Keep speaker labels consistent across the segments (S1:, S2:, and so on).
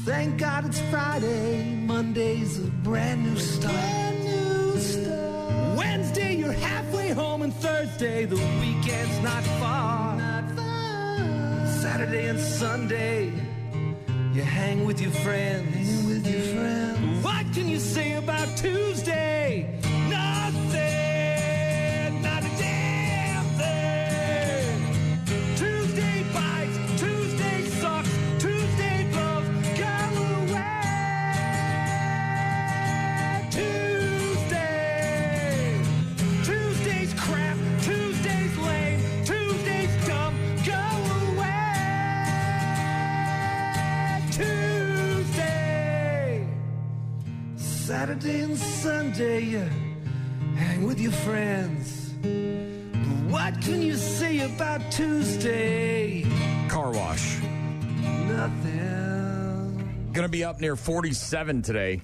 S1: Thank God it's Friday. Monday's a brand new start. Wednesday, you're halfway home, and Thursday, the weekend's not far. Saturday and Sunday, you hang with your friends. What can you say about Tuesday? Nothing, not a damn thing. Tuesday bites, Tuesday sucks, Tuesday blows, go away. Tuesday's crap, Tuesday's lame, Tuesday's dumb, go away. Tuesday, Saturday and Sunday, you hang with your friends. But what can you say about Tuesday?
S2: Car wash.
S1: Nothing.
S2: Going to be up near 47 today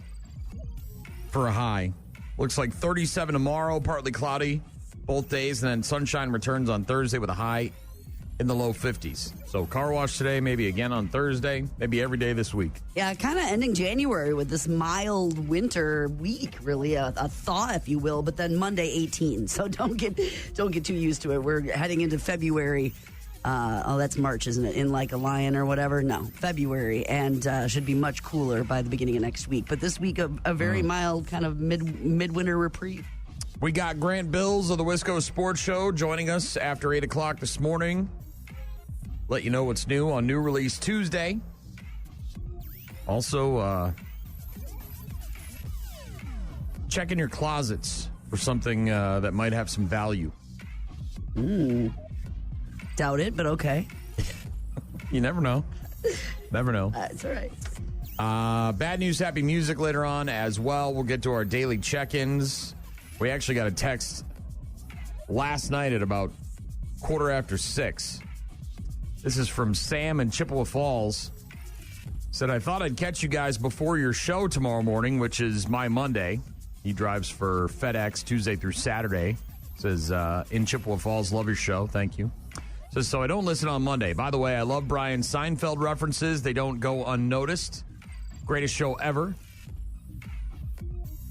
S2: for a high. Looks like 37 tomorrow, partly cloudy both days, and then sunshine returns on Thursday with a high in the low 50s. So car wash today, maybe again on Thursday, maybe every day this week.
S3: Yeah, kind of ending January with this mild winter week, really a thaw, if you will. But then Monday 18, so don't get too used to it. We're heading into February. That's March, isn't it? In like a lion or whatever? No, February, and should be much cooler by the beginning of next week. But this week, a very mild kind of midwinter reprieve.
S2: We got Grant Bilse of the Wisco Sports Show joining us after 8 o'clock this morning. Let you know what's new on New Release Tuesday. Also, check in your closets for something that might have some value.
S3: Doubt it, but okay.
S2: You never know. Never know.
S3: That's all right.
S2: Bad news, happy music later on as well. We'll get to our daily check-ins. We actually got a text last night at about 6:15. This is from Sam in Chippewa Falls. Said, I thought I'd catch you guys before your show tomorrow morning, which is my Monday. He drives for FedEx Tuesday through Saturday. Says, in Chippewa Falls, love your show. Thank you. Says, so I don't listen on Monday. By the way, I love Brian's Seinfeld references. They don't go unnoticed. Greatest show ever.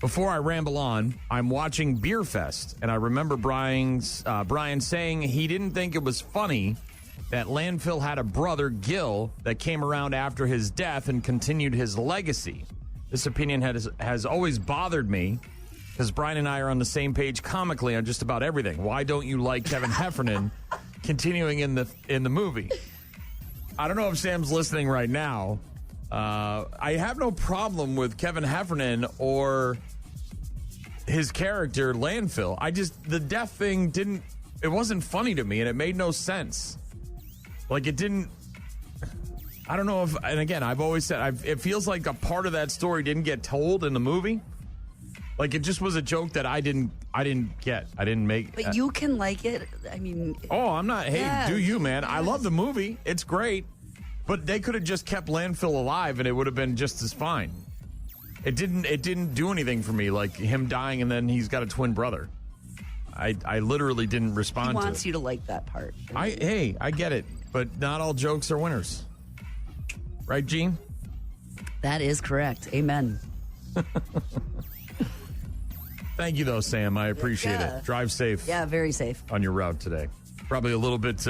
S2: Before I ramble on, I'm watching Beer Fest, and I remember Brian saying he didn't think it was funny that Landfill had a brother, Gil, that came around after his death and continued his legacy. This opinion has always bothered me because Brian and I are on the same page comically on just about everything. Why don't you like Kevin Heffernan continuing in the movie? I don't know if Sam's listening right now. I have no problem with Kevin Heffernan or his character, Landfill. The death thing it wasn't funny to me, and it made no sense. Like, it didn't, I don't know if, and again, I've always said, it feels like a part of that story didn't get told in the movie. Like, it just was a joke that I didn't get. I didn't make.
S3: But you can like it. I mean.
S2: Oh, I'm not. Hey,
S3: yeah,
S2: do you, man? I love the movie. It's great. But they could have just kept Landfill alive and it would have been just as fine. It didn't do anything for me, like him dying and then he's got a twin brother. I literally didn't respond to it.
S3: He wants you to like that part.
S2: I get it. But not all jokes are winners. Right, Gene?
S3: That is correct. Amen.
S2: Thank you, though, Sam. I appreciate it. Drive safe.
S3: Yeah, very safe.
S2: On your route today. Probably a little bit...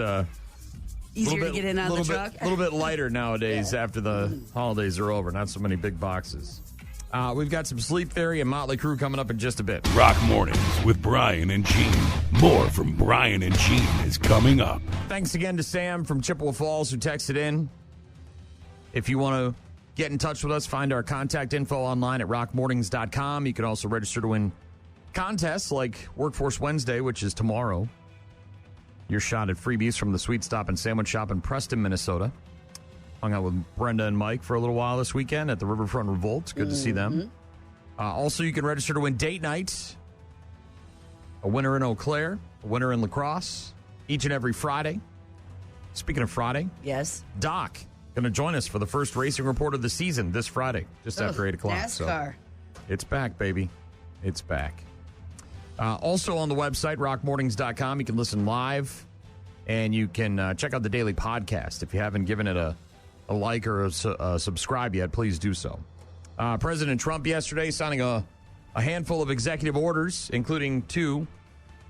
S3: easier to get in on the truck.
S2: A little bit lighter nowadays after the holidays are over. Not so many big boxes. We've got some Sleep Theory and Motley Crue coming up in just a bit.
S4: Rock Mornings with Brian and Gene. More from Brian and Gene is coming up.
S2: Thanks again to Sam from Chippewa Falls who texted in. If you want to get in touch with us, find our contact info online at rockmornings.com. You can also register to win contests like Workforce Wednesday, which is tomorrow. Your shot at freebies from the Sweet Stop and Sandwich Shop in Preston, Minnesota. Hung out with Brenda and Mike for a little while this weekend at the Riverfront Revolt. Good to see them. Also, you can register to win date night. A winner in Eau Claire, a winner in La Crosse, each and every Friday. Speaking of Friday,
S3: yes,
S2: Doc going to join us for the first racing report of the season this Friday, just after 8 o'clock.
S3: NASCAR.
S2: So it's back, baby. It's back. Also on the website, rockmornings.com, you can listen live, and you can check out the daily podcast. If you haven't given it a a like or a subscribe yet, please do so. President Trump yesterday signing a handful of executive orders, including 2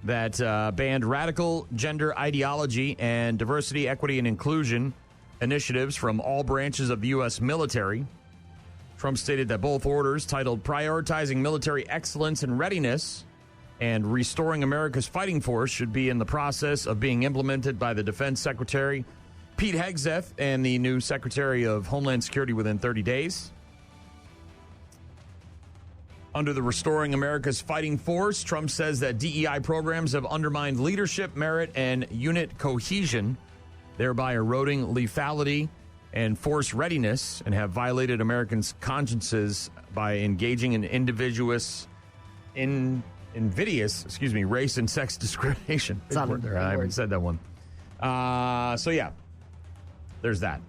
S2: that banned radical gender ideology and diversity, equity, and inclusion initiatives from all branches of the U.S. military. Trump stated that both orders, titled Prioritizing Military Excellence and Readiness and Restoring America's Fighting Force, should be in the process of being implemented by the Defense Secretary Pete Hegseth and the new Secretary of Homeland Security within 30 days. Under the Restoring America's Fighting Force, Trump says that DEI programs have undermined leadership, merit, and unit cohesion, thereby eroding lethality and force readiness, and have violated Americans' consciences by engaging in invidious race and sex discrimination. I haven't said that one. So yeah, there's that.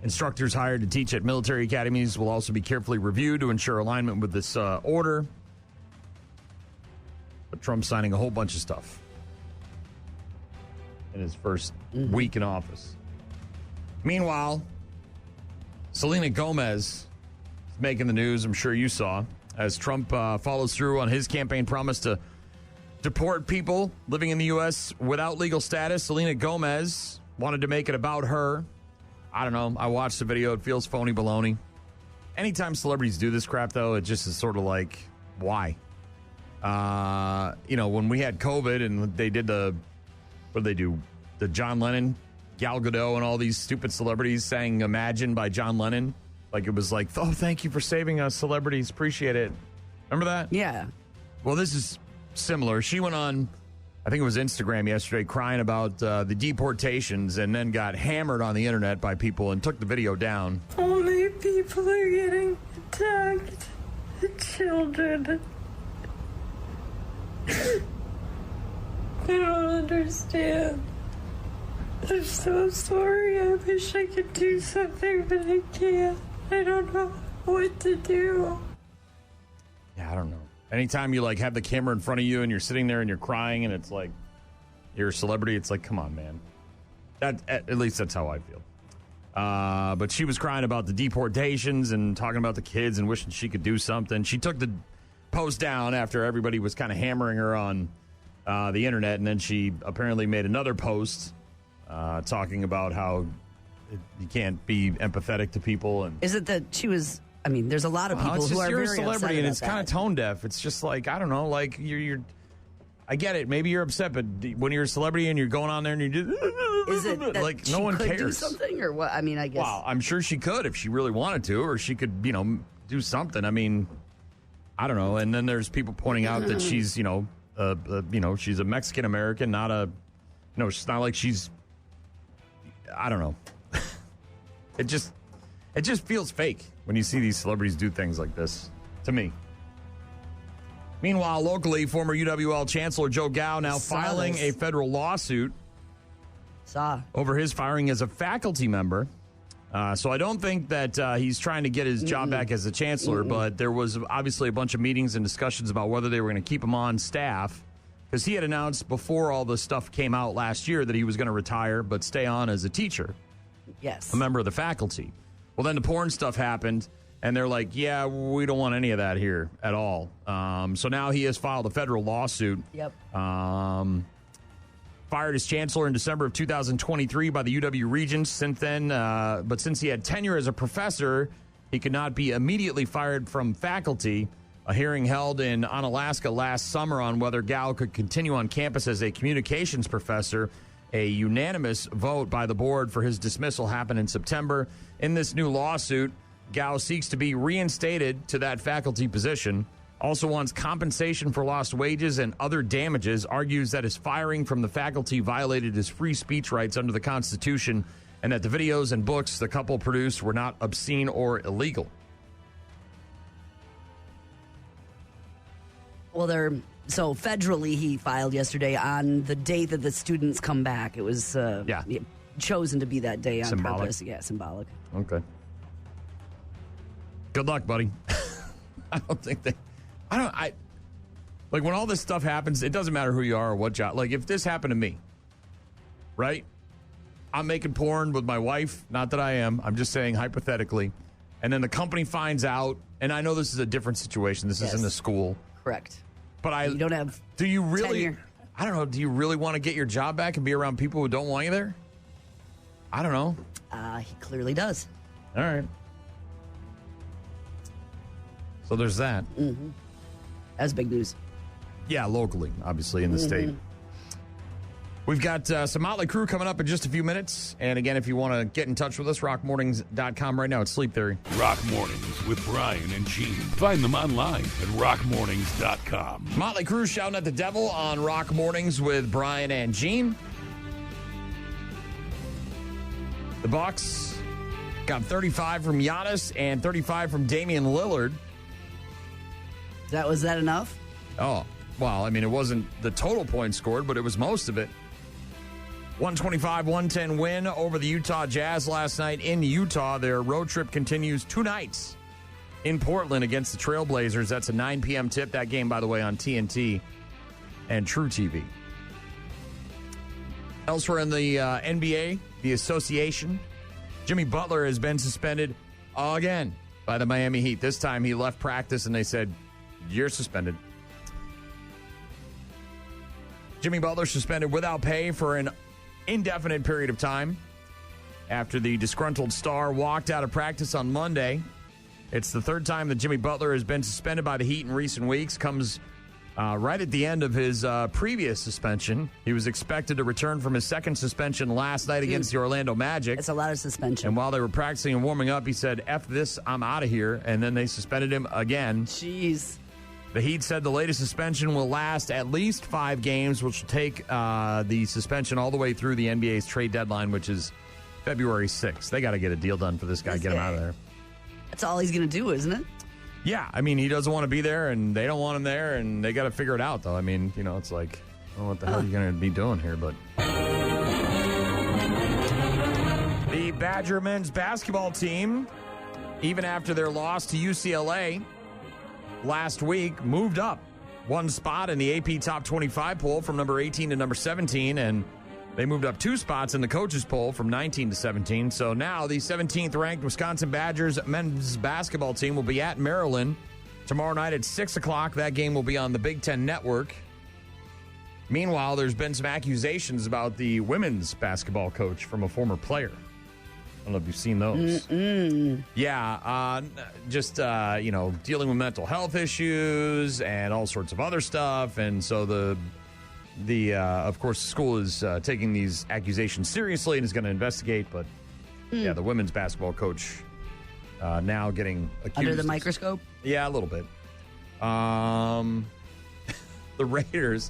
S2: Instructors hired to teach at military academies will also be carefully reviewed to ensure alignment with this order. But Trump's signing a whole bunch of stuff in his first week in office. Meanwhile, Selena Gomez is making the news, I'm sure you saw, as Trump follows through on his campaign promise to deport people living in the U.S. without legal status. Selena Gomez wanted to make it about her. I don't know. I watched the video. It feels phony baloney. Anytime celebrities do this crap, though, it just is sort of like, why? When we had COVID and they did what did they do? The John Lennon, Gal Gadot, and all these stupid celebrities sang Imagine by John Lennon. Like, it was like, oh, thank you for saving us, celebrities. Appreciate it. Remember that?
S3: Yeah.
S2: Well, this is similar. She went on, I think it was Instagram yesterday, crying about the deportations, and then got hammered on the internet by people and took the video down.
S5: Only people are getting attacked. The children. I don't understand. I'm so sorry. I wish I could do something, but I can't. I don't know what to do.
S2: Yeah, I don't know. Anytime you have the camera in front of you and you're sitting there and you're crying and it's like you're a celebrity, it's like, come on, man. At least that's how I feel. But she was crying about the deportations and talking about the kids and wishing she could do something. She took the post down after everybody was kind of hammering her on the internet, and then she apparently made another post talking about how you can't be empathetic to people. And
S3: is it that she was? I mean, there's a lot of people who are
S2: you're
S3: very
S2: a celebrity, and it's
S3: kind
S2: of tone deaf. It's just like, I don't know, like you're. I get it. Maybe you're upset, but when you're a celebrity and you're going on there and you do,
S3: is it that
S2: like
S3: she
S2: no one
S3: could
S2: cares?
S3: Do something or what? I mean, I guess.
S2: Well, I'm sure she could if she really wanted to, or she could, do something. I mean, I don't know. And then there's people pointing out that she's, she's a Mexican American, not a, it's not like she's. I don't know. It just feels fake when you see these celebrities do things like this, to me. Meanwhile, locally, former UWL Chancellor Joe Gao now filing a federal lawsuit over his firing as a faculty member. So I don't think that he's trying to get his job back as a chancellor, but there was obviously a bunch of meetings and discussions about whether they were going to keep him on staff, because he had announced before all the stuff came out last year that he was going to retire but stay on as a teacher.
S3: Yes.
S2: A member of the faculty. Well, then the porn stuff happened, and they're like, yeah, we don't want any of that here at all. So now he has filed a federal lawsuit.
S3: Yep.
S2: Fired as chancellor in December of 2023 by the UW Regents. Since then, but since he had tenure as a professor, he could not be immediately fired from faculty. A hearing held in Onalaska last summer on whether Gao could continue on campus as a communications professor. A unanimous vote by the board for his dismissal happened in September. In this new lawsuit, Gao seeks to be reinstated to that faculty position, also wants compensation for lost wages and other damages, argues that his firing from the faculty violated his free speech rights under the Constitution, and that the videos and books the couple produced were not obscene or illegal.
S3: Well, so federally he filed yesterday on the day that the students come back. It was chosen to be that day on purpose. Yeah, symbolic.
S2: Okay. Good luck, buddy. I like when all this stuff happens, it doesn't matter who you are or what job. Like if this happened to me, right? I'm making porn with my wife. Not that I am. I'm just saying hypothetically. And then the company finds out, and I know this is a different situation. This is in the school.
S3: Correct.
S2: But
S3: you don't have
S2: do you really
S3: tenure.
S2: I don't know, do you really want to get your job back and be around people who don't want you there? I don't know.
S3: He clearly does.
S2: All right. So there's that.
S3: Mm-hmm. That's big news.
S2: Yeah, locally, obviously, in the state. We've got some Motley Crue coming up in just a few minutes. And again, if you want to get in touch with us, rockmornings.com right now. It's Sleep Theory.
S4: Rock Mornings with Brian and Gene. Find them online at rockmornings.com.
S2: Motley Crue shouting at the devil on Rock Mornings with Brian and Gene. The Bucks got 35 from Giannis and 35 from Damian Lillard.
S3: Was that enough?
S2: Oh, well, I mean, it wasn't the total points scored, but it was most of it. 125-110 win over the Utah Jazz last night in Utah. Their road trip continues 2 nights in Portland against the Trailblazers. That's a 9 p.m. tip. That game, by the way, on TNT and True TV. Elsewhere in the NBA, the association, Jimmy Butler has been suspended again by the Miami Heat. This time he left practice and they said, "You're suspended." Jimmy Butler suspended without pay for an indefinite period of time after the disgruntled star walked out of practice on Monday. It's the third time that Jimmy Butler has been suspended by the Heat in recent weeks. Comes right at the end of his previous suspension. He was expected to return from his second suspension last night against the Orlando Magic.
S3: It's a lot of suspension.
S2: And while they were practicing and warming up, he said, "F this, I'm out of here." And then they suspended him again.
S3: Jeez.
S2: The Heat said the latest suspension will last at least 5 games, which will take the suspension all the way through the NBA's trade deadline, which is February 6th. They got to get a deal done for this guy, get him out of there.
S3: That's all he's going to do, isn't it?
S2: Yeah, I mean, he doesn't want to be there, and they don't want him there, and they got to figure it out, though. I mean, you know, it's like, oh, what the hell are you going to be doing here? But the Badger men's basketball team, even after their loss to UCLA last week, moved up 1 spot in the AP Top 25 poll from number 18 to number 17, and they moved up 2 spots in the coaches poll from 19 to 17. So now the 17th ranked Wisconsin Badgers men's basketball team will be at Maryland tomorrow night at 6 o'clock. That game will be on the Big Ten Network. Meanwhile, there's been some accusations about the women's basketball coach from a former player. I don't know if you've seen those. Yeah, just, dealing with mental health issues and all sorts of other stuff. And so of course, the school is taking these accusations seriously and is going to investigate. But, yeah, the women's basketball coach now getting accused.
S3: Under the microscope?
S2: Yeah, a little bit. The Raiders,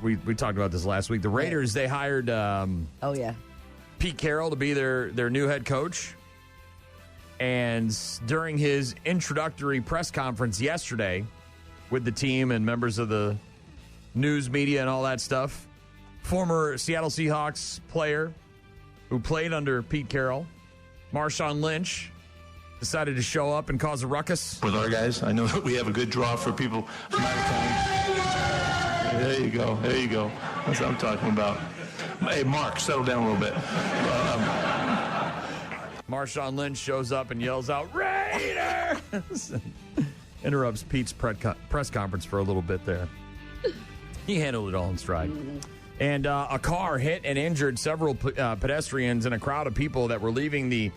S2: we talked about this last week. The Raiders, they hired Pete Carroll to be their new head coach. And during his introductory press conference yesterday with the team and members of the news media and all that stuff, former Seattle Seahawks player who played under Pete Carroll, Marshawn Lynch, decided to show up and cause a ruckus.
S6: With our guys, I know that we have a good draw for people from out of town. There you go. That's what I'm talking about. Hey, Mark, settle down a little bit.
S2: Marshawn Lynch shows up and yells out, "Raiders!" Interrupts Pete's press conference for a little bit there. He handled it all in stride. And a car hit and injured several pedestrians and a crowd of people that were leaving the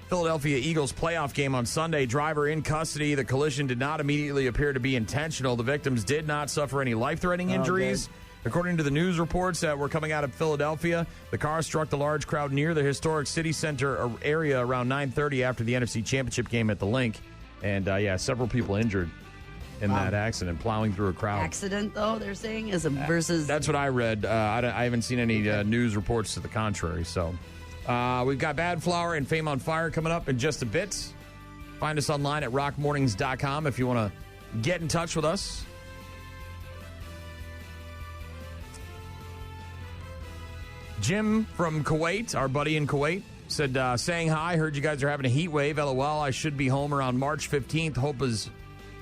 S2: Philadelphia Eagles playoff game on Sunday. Driver in custody. The collision did not immediately appear to be intentional. The victims did not suffer any life-threatening injuries. According to the news reports that were coming out of Philadelphia, the car struck the large crowd near the historic city center area around 9:30 after the NFC Championship game at the Link. And, several people injured in that accident, plowing through a crowd.
S3: Accident, though, they're saying, versus...
S2: That's what I read. I haven't seen any news reports to the contrary. So we've got Bad Flower and Fame on Fire coming up in just a bit. Find us online at rockmornings.com if you want to get in touch with us. Jim from Kuwait, our buddy in Kuwait, said, saying hi, heard you guys are having a heat wave. LOL, I should be home around March 15th. Hope is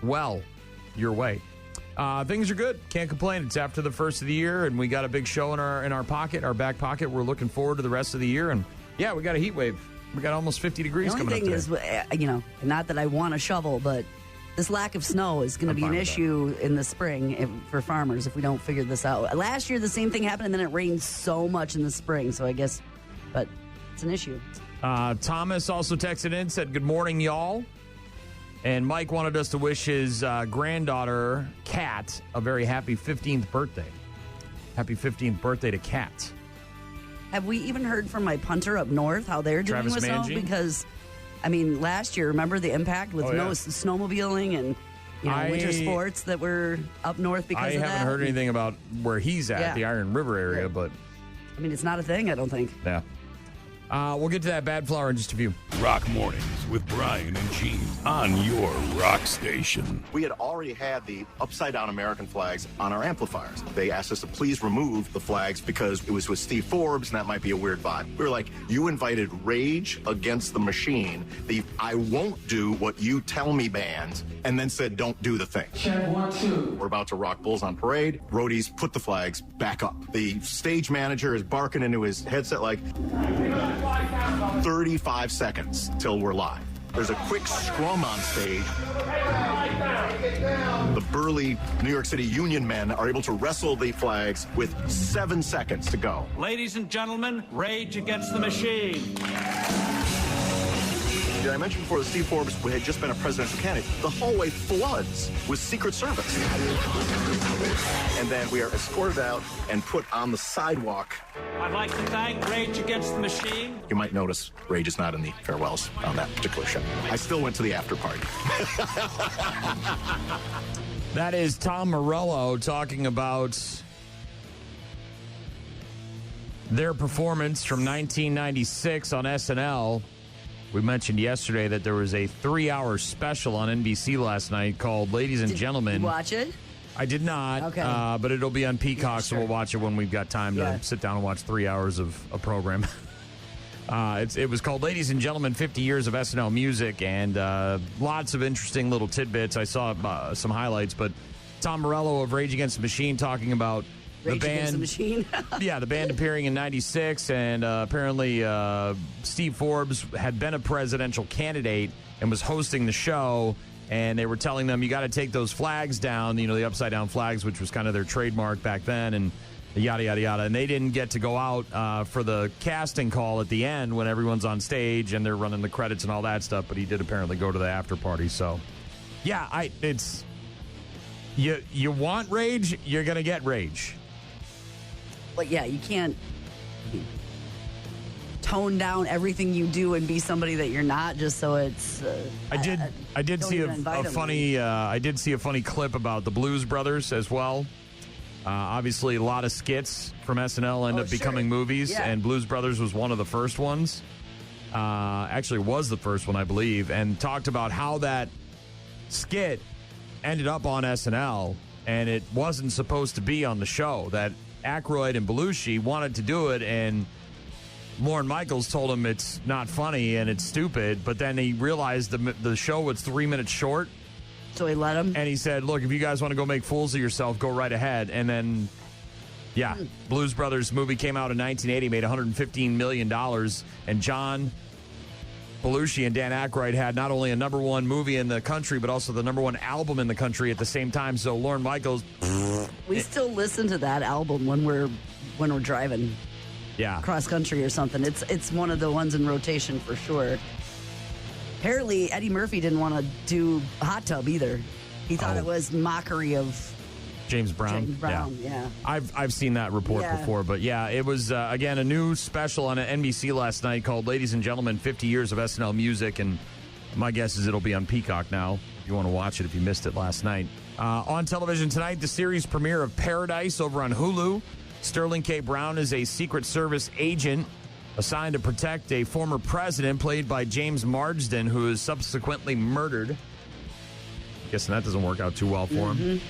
S2: well your way. Things are good. Can't complain. It's after the first of the year, and we got a big show in our pocket, our back pocket. We're looking forward to the rest of the year, and yeah, we got a heat wave. We got almost 50 degrees coming up today.
S3: The only thing is, not that I want to shovel, but this lack of snow is going to be an issue in the spring for farmers if we don't figure this out. Last year, the same thing happened, and then it rained so much in the spring, so I guess, but it's an issue.
S2: Thomas also texted in, said, good morning, y'all. And Mike wanted us to wish his granddaughter, Kat, a very happy 15th birthday. Happy 15th birthday to Kat.
S3: Have we even heard from my punter up north how they're doing with snow? Because, last year, remember the impact with snowmobiling and winter sports that were up north because of that? I haven't
S2: heard anything about where he's at, the Iron River area, but...
S3: it's not a thing, I don't think.
S2: Yeah. We'll get to that bad flower in just a few.
S4: Rock Mornings with Brian and Gene on your rock station.
S7: We had already had the upside-down American flags on our amplifiers. They asked us to please remove the flags because it was with Steve Forbes, and that might be a weird vibe. We were like, you invited Rage Against the Machine, the I won't do what you tell me band, and then said, don't do the thing.
S1: Check 1, 2.
S7: We're about to rock Bulls on Parade. Roadies put the flags back up. The stage manager is barking into his headset like... 35 seconds till we're live. There's a quick scrum on stage. The burly New York City Union men are able to wrestle the flags with 7 seconds to go.
S8: Ladies and gentlemen, Rage Against the Machine.
S7: I mentioned before that Steve Forbes had just been a presidential candidate. The hallway floods with Secret Service. And then we are escorted out and put on the sidewalk.
S8: I'd like to thank Rage Against the Machine.
S7: You might notice Rage is not in the farewells on that particular show. I still went to the after party.
S2: That is Tom Morello talking about their performance from 1996 on SNL. We mentioned yesterday that there was a 3-hour special on NBC last night called Ladies and Gentlemen.
S3: Did you watch it?
S2: I did not,
S3: okay.
S2: But it'll be on Peacock, so we'll watch it when we've got time to sit down and watch 3 hours of a program. It was called Ladies and Gentlemen, 50 Years of SNL Music, and lots of interesting little tidbits. I saw some highlights, but Tom Morello of Rage Against the Machine talking about the band.
S3: Against the Machine?
S2: Yeah, the band appearing in 96, and apparently Steve Forbes had been a presidential candidate and was hosting the show, and they were telling them, you got to take those flags down, the upside-down flags, which was kind of their trademark back then, and yada, yada, yada. And they didn't get to go out for the casting call at the end when everyone's on stage and they're running the credits and all that stuff, but he did apparently go to the after party. So, yeah, you want rage, you're going to get rage.
S3: But, yeah, you can't tone down everything you do and be somebody that you're not just so it's...
S2: I did see a funny clip about the Blues Brothers as well. Obviously, a lot of skits from SNL end up becoming movies, and Blues Brothers was one of the first ones. Actually, was the first one, I believe, and talked about how that skit ended up on SNL, and it wasn't supposed to be on the show. That Aykroyd and Belushi wanted to do it, and Lorne Michaels told him it's not funny and it's stupid, but then he realized the show was 3 minutes short.
S3: So he let him?
S2: And he said, look, if you guys want to go make fools of yourself, go right ahead. And then, Blues Brothers movie came out in 1980, made $115 million. And John Belushi and Dan Aykroyd had not only a number one movie in the country, but also the number one album in the country at the same time. So Lorne Michaels...
S3: We still listen to that album when we're driving cross country or something. It's one of the ones in rotation for sure. Apparently, Eddie Murphy didn't want to do Hot Tub either. He thought it was mockery of
S2: James Brown.
S3: Yeah.
S2: I've seen that report before, but it was again a new special on NBC last night called "Ladies and Gentlemen, 50 Years of SNL Music," and my guess is it'll be on Peacock now. If you want to watch it, if you missed it last night, on television tonight, the series premiere of Paradise over on Hulu. Sterling K. Brown is a Secret Service agent assigned to protect a former president played by James Marsden, who is subsequently murdered. Guessing that doesn't work out too well for him.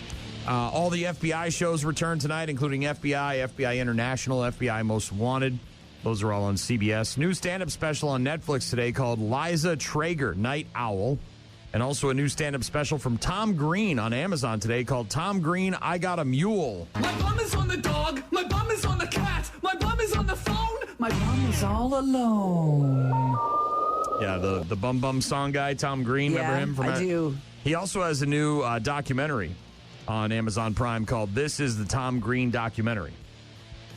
S2: All the FBI shows return tonight, including FBI, FBI International, FBI Most Wanted. Those are all on CBS. New stand-up special on Netflix today called Liza Traeger, Night Owl. And also a new stand-up special from Tom Green on Amazon today called Tom Green, I Got a Mule.
S9: My bum is on the dog. My bum is on the cat. My bum is on the phone. My bum is all alone.
S2: Yeah, the Bum Bum song guy, Tom Green, remember him?
S3: I do.
S2: He also has a new documentary on Amazon Prime called This is the Tom Green Documentary.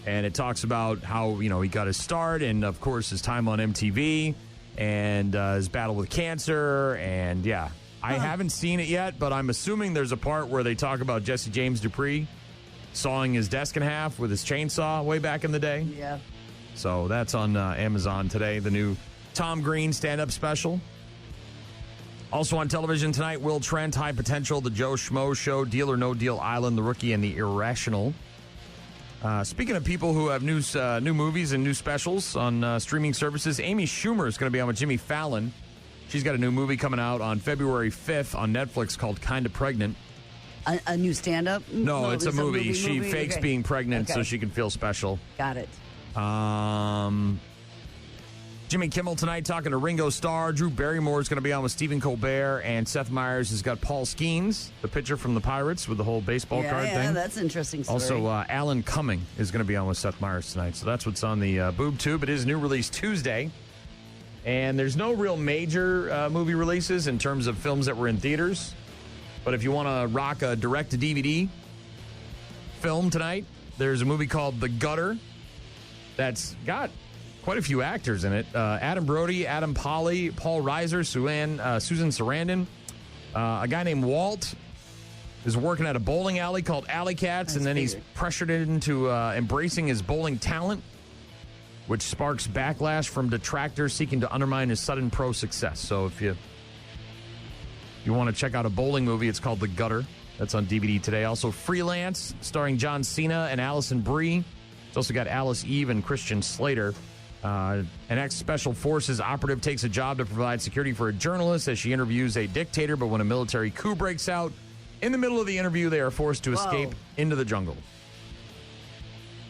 S2: And it talks about how, he got his start and, of course, his time on MTV and his battle with cancer. And, yeah, I haven't seen it yet, but I'm assuming there's a part where they talk about Jesse James Dupree sawing his desk in half with his chainsaw way back in the day.
S3: Yeah.
S2: So that's on Amazon today, the new Tom Green stand-up special. Also on television tonight, Will Trent, High Potential, The Joe Schmo Show, Deal or No Deal Island, The Rookie, and The Irrational. Speaking of people who have new movies and new specials on streaming services, Amy Schumer is going to be on with Jimmy Fallon. She's got a new movie coming out on February 5th on Netflix called Kinda Pregnant.
S3: A new stand-up?
S2: No, it's a movie. She fakes being pregnant so she can feel special.
S3: Got it.
S2: Jimmy Kimmel tonight talking to Ringo Starr. Drew Barrymore is going to be on with Stephen Colbert. And Seth Meyers has got Paul Skeens, the pitcher from the Pirates, with the whole baseball card thing.
S3: Yeah, that's interesting story.
S2: Also, Alan Cumming is going to be on with Seth Meyers tonight. So that's what's on the Boob Tube. It is new release Tuesday. And there's no real major movie releases in terms of films that were in theaters. But if you want to rock a direct-to-DVD film tonight, there's a movie called The Gutter that's got quite a few actors in it. Adam Brody, Adam Polly, Paul Reiser, Susan Sarandon. A guy named Walt is working at a bowling alley called Alley Cats, and then he's pressured into embracing his bowling talent, which sparks backlash from detractors seeking to undermine his sudden pro success. So if you want to check out a bowling movie, it's called The Gutter. That's on DVD today. Also, Freelance, starring John Cena and Allison Brie. It's also got Alice Eve and Christian Slater. An ex-Special Forces operative takes a job to provide security for a journalist as she interviews a dictator, but when a military coup breaks out, in the middle of the interview, they are forced to escape into the jungle.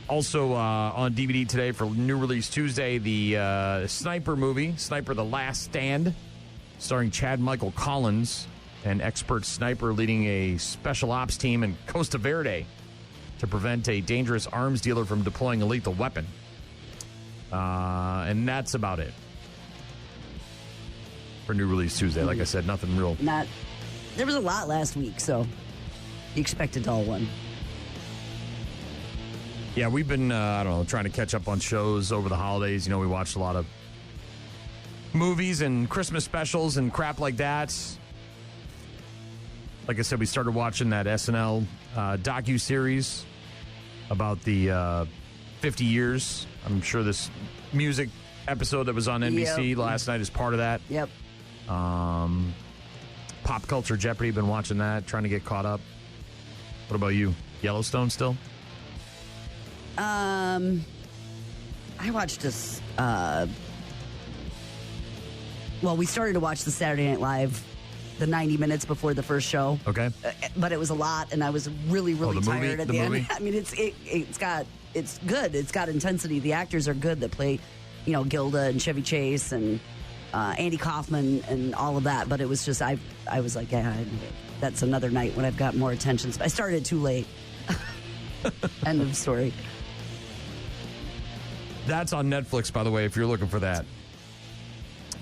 S2: Also on DVD today for new release Tuesday, the Sniper movie, Sniper the Last Stand, starring Chad Michael Collins, an expert sniper leading a special ops team in Costa Verde to prevent a dangerous arms dealer from deploying a lethal weapon. And that's about it for new release Tuesday. Like I said, nothing real.
S3: There was a lot last week, so you expected all one.
S2: Yeah, we've been, trying to catch up on shows over the holidays. We watched a lot of movies and Christmas specials and crap like that. Like I said, we started watching that SNL docu-series about the 50 years. I'm sure this music episode that was on NBC last night is part of that.
S3: Yep.
S2: Pop Culture Jeopardy, been watching that, trying to get caught up. What about you? Yellowstone still?
S3: I watched this. We started to watch the Saturday Night Live, the 90 minutes before the first show.
S2: Okay.
S3: But it was a lot, and I was really, really tired at the end. I mean, it's good. It's got intensity. The actors are good that play, Gilda and Chevy Chase and Andy Kaufman and all of that. But it was just, I was like, that's another night when I've got more attention. I started too late. End of story.
S2: That's on Netflix, by the way, if you're looking for that.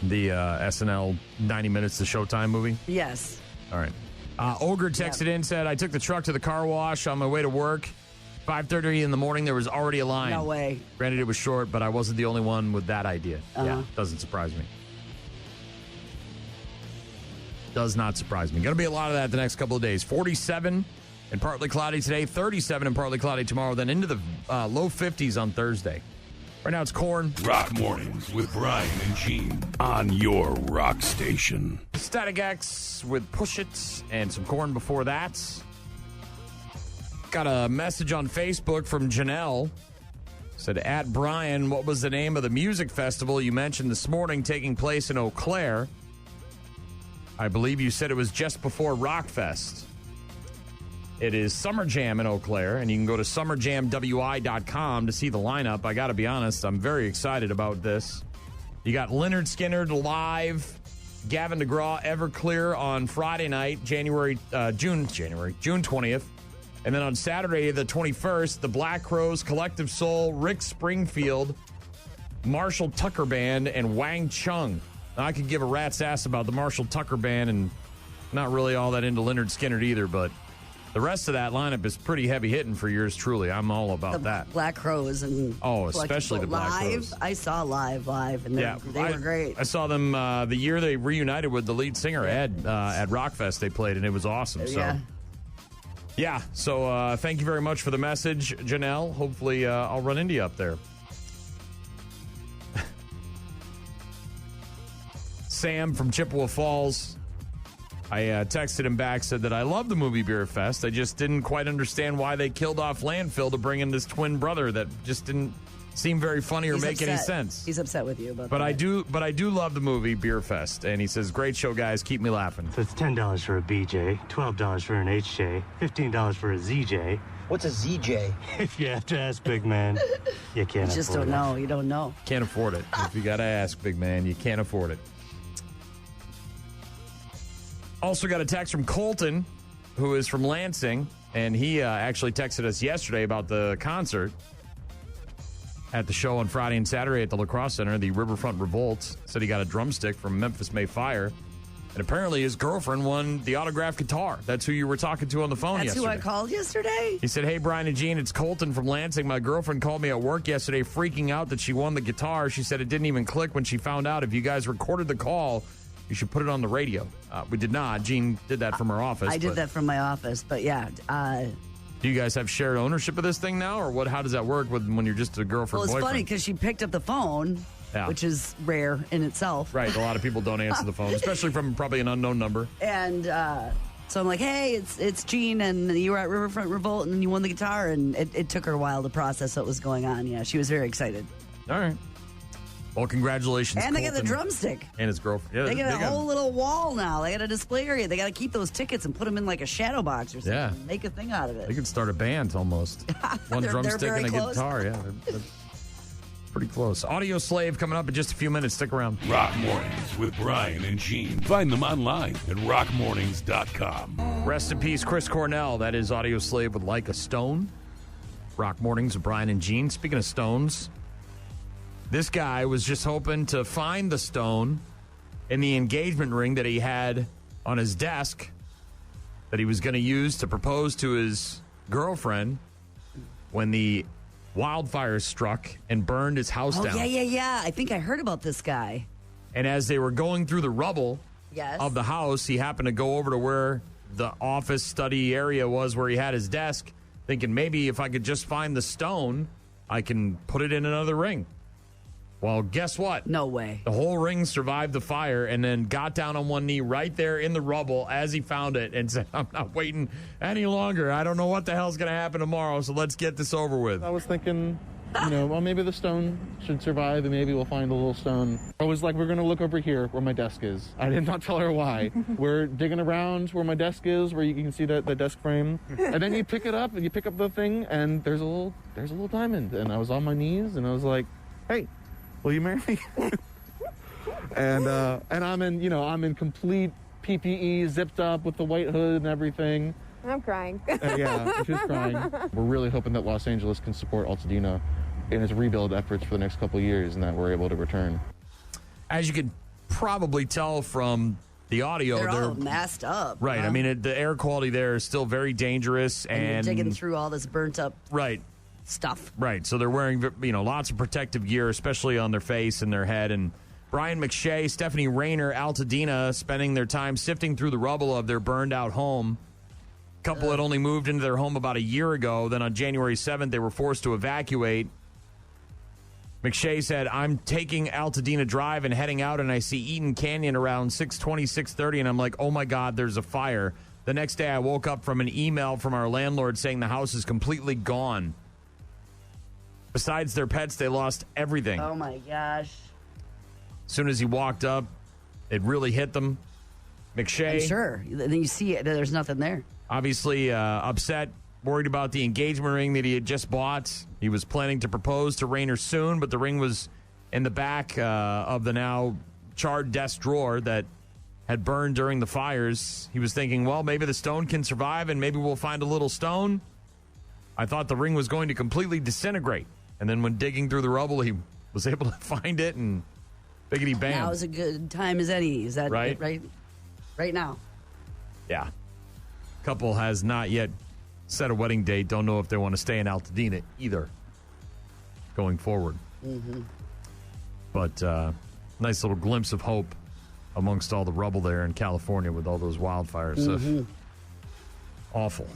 S2: The SNL 90 Minutes to Showtime movie?
S3: Yes.
S2: All right. Ogre texted in, said, I took the truck to the car wash on my way to work. 5:30 in the morning, there was already a line.
S3: No way.
S2: Granted, it was short, but I wasn't the only one with that idea. Yeah, doesn't surprise me. Does not surprise me. Going to be a lot of that the next couple of days. 47 and partly cloudy today, 37 and partly cloudy tomorrow, then into the low 50s on Thursday. Right now it's Corn.
S4: Rock Mornings with Brian and Gene on your rock station.
S2: Static X with Push It and some Corn before that. Got a message on Facebook from Janelle. Said, at Brian, what was the name of the music festival you mentioned this morning taking place in Eau Claire? I believe you said it was just before Rockfest. It is Summer Jam in Eau Claire, and you can go to summerjamwi.com to see the lineup. I got to be honest, I'm very excited about this. You got Lynyrd Skynyrd live, Gavin DeGraw, Everclear on Friday night, June 20th. And then on Saturday, the 21st, the Black Crowes, Collective Soul, Rick Springfield, Marshall Tucker Band, and Wang Chung. Now, I could give a rat's ass about the Marshall Tucker Band, and not really all that into Lynyrd Skynyrd either, but the rest of that lineup is pretty heavy hitting for yours truly. I'm all about that.
S3: Black Crowes and
S2: especially the Black Crowes.
S3: I saw live, and they were great.
S2: I saw them the year they reunited with the lead singer Ed at Rockfest. They played, and it was awesome. So thank you very much for the message, Janelle. Hopefully, I'll run into you up there. Sam from Chippewa Falls. I texted him back, said that I love the movie Beer Fest. I just didn't quite understand why they killed off Landfill to bring in this twin brother that just didn't seem very funny or make any sense.
S3: He's upset with you about
S2: that.
S3: But
S2: I do love the movie Beer Fest, and he says, "Great show, guys. Keep me laughing."
S10: So it's $10 for a BJ, $12 for an HJ, $15 for a ZJ.
S11: What's a ZJ?
S10: If you have to ask, big man, you can't.
S3: You just don't know. You don't know.
S2: Can't afford it. If you got to ask, big man, you can't afford it. Also got a text from Colton, who is from Lansing, and he actually texted us yesterday about the concert at the show on Friday and Saturday at the Lacrosse Center, the Riverfront Revolt. Said he got a drumstick from Memphis May Fire, and apparently his girlfriend won the autographed guitar. That's who you were talking to on the phone yesterday.
S3: That's who I called yesterday?
S2: He said, "Hey, Brian and Gene, it's Colton from Lansing. My girlfriend called me at work yesterday freaking out that she won the guitar. She said it didn't even click when she found out. If you guys recorded the call, you should put it on the radio." We did not. Gene did that from her office.
S3: I did that from my office, but yeah.
S2: Do you guys have shared ownership of this thing now, or what? How does that work when you're just a girlfriend boyfriend?
S3: Well, it's funny because she picked up the phone, which is rare in itself.
S2: Right. A lot of people don't answer the phone, especially from probably an unknown number.
S3: And so I'm like, "Hey, it's Gene, and you were at Riverfront Revolt, and you won the guitar." And it took her a while to process what was going on. Yeah, she was very excited.
S2: All right. Well, congratulations,
S3: And they
S2: Colton
S3: got the drumstick.
S2: and his girlfriend. Yeah,
S3: They got a whole little wall now. They got a display area. They got to keep those tickets and put them in like a shadow box or something.
S2: Yeah.
S3: Make a thing out of it.
S2: They could start a band almost. One
S3: They're
S2: drumstick
S3: very
S2: and a
S3: close.
S2: guitar. Yeah, they're pretty close. Audio Slave coming up in just a few minutes. Stick around.
S4: Rock Mornings with Brian and Gene. Find them online at rockmornings.com.
S2: Rest in peace, Chris Cornell. That is Audio Slave with Like a Stone. Rock Mornings with Brian and Gene. Speaking of stones, this guy was just hoping to find the stone in the engagement ring that he had on his desk that he was going to use to propose to his girlfriend when the wildfire struck and burned his house down.
S3: Yeah. I think I heard about this guy.
S2: And as they were going through the rubble of the house, he happened to go over to where the office study area was where he had his desk, thinking maybe if I could just find the stone, I can put it in another ring. Well, guess what?
S3: No way.
S2: The whole ring survived the fire and then got down on one knee right there in the rubble as he found it and said, "I'm not waiting any longer. I don't know what the hell's going to happen tomorrow, so let's get this over with."
S12: I was thinking, well, maybe the stone should survive and maybe we'll find a little stone. I was like, we're going to look over here where my desk is. I did not tell her why. We're digging around where my desk is, where you can see the desk frame. And then you pick it up and you pick up the thing and there's a little diamond. And I was on my knees and I was like, "Hey, will you marry me?" and I'm in complete PPE, zipped up with the white hood and everything.
S13: I'm crying.
S12: Yeah, she's crying. We're really hoping that Los Angeles can support Altadena in its rebuild efforts for the next couple of years and that we're able to return.
S2: As you can probably tell from the audio,
S3: they're all masked up.
S2: Right.
S3: Huh?
S2: I mean, the air quality there is still very dangerous.
S3: And you're digging through all this burnt up stuff.
S2: Right. So they're wearing, lots of protective gear, especially on their face and their head. And Brian McShay, Stephanie Rayner, Altadena spending their time sifting through the rubble of their burned out home. Couple had only moved into their home about a year ago. Then on January 7th, they were forced to evacuate. McShay said, "I'm taking Altadena Drive and heading out, and I see Eaton Canyon around 6:20, 6:30, and I'm like, oh, my God, there's a fire. The next day, I woke up from an email from our landlord saying the house is completely gone. Besides their pets, they lost everything."
S3: Oh, my gosh.
S2: As soon as he walked up, it really hit them. McShay.
S3: I'm sure. Then you see it, there's nothing there.
S2: Obviously upset, worried about the engagement ring that he had just bought. He was planning to propose to Rayner soon, but the ring was in the back of the now charred desk drawer that had burned during the fires. He was thinking, well, maybe the stone can survive and maybe we'll find a little stone. I thought the ring was going to completely disintegrate. And then when digging through the rubble, he was able to find it and biggity bam.
S3: Now is a good time as any. Is that
S2: right?
S3: Right now.
S2: Yeah. Couple has not yet set a wedding date. Don't know if they want to stay in Altadena either going forward.
S3: Mm-hmm.
S2: But nice little glimpse of hope amongst all the rubble there in California with all those wildfires.
S3: Mm-hmm.
S2: Awful.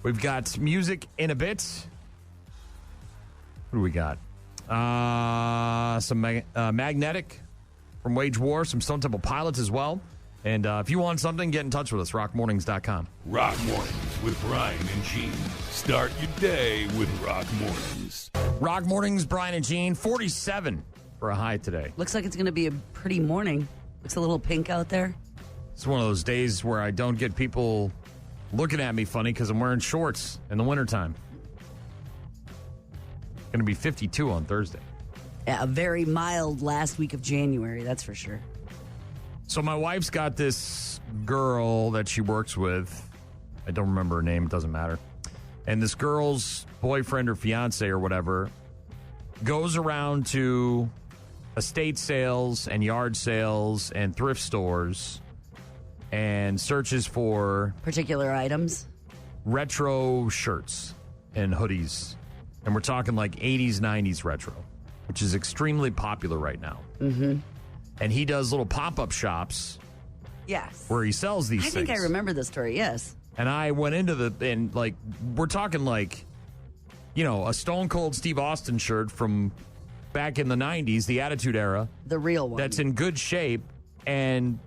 S2: We've got music in a bit. What do we got? Some Magnetic from Wage War, some Stone Temple Pilots as well. And if you want something, get in touch with us, rockmornings.com.
S4: Rock Mornings with Brian and Gene. Start your day with Rock Mornings.
S2: Rock Mornings, Brian and Gene, 47 for a high today.
S3: Looks like it's going to be a pretty morning. Looks a little pink out there.
S2: It's one of those days where I don't get people looking at me funny because I'm wearing shorts in the wintertime. Going to be 52 on Thursday.
S3: Yeah, a very mild last week of January, that's for sure.
S2: So my wife's got this girl that she works with. I don't remember her name. It doesn't matter. And this girl's boyfriend or fiance or whatever goes around to estate sales and yard sales and thrift stores and searches for
S3: particular items,
S2: retro shirts and hoodies. And we're talking like 80s, 90s retro, which is extremely popular right now.
S3: Mm-hmm.
S2: And he does little pop-up shops.
S3: Yes.
S2: Where he sells these things.
S3: I think I remember the story, yes.
S2: And I went into we're talking like, you know, a Stone Cold Steve Austin shirt from back in the 90s, the Attitude Era.
S3: The real one.
S2: That's in good shape. And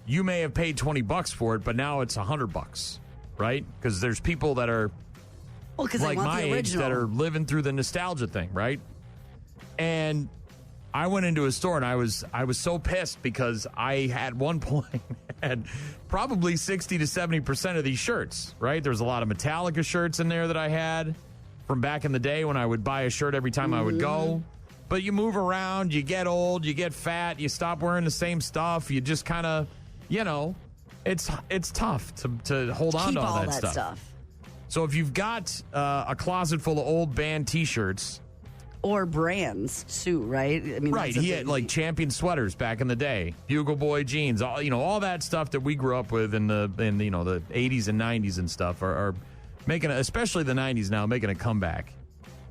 S2: you may have paid $20 for it, but now it's $100, right? Because there's people that are like my age that are living through the nostalgia thing, right? And I went into a store and I was so pissed because I at one point had probably 60 to 70% of these shirts, right? There's a lot of Metallica shirts in there that I had from back in the day when I would buy a shirt every time I would go. But you move around, you get old, you get fat, you stop wearing the same stuff. You just kind of, you know, it's tough to hold on to all that stuff. So if you've got a closet full of old band T-shirts.
S3: Or brands, too, right? I mean,
S2: right. He had like Champion sweaters back in the day, Bugle Boy jeans, all that stuff that we grew up with in the 80s and 90s and stuff are making, especially the 90s now, making a comeback.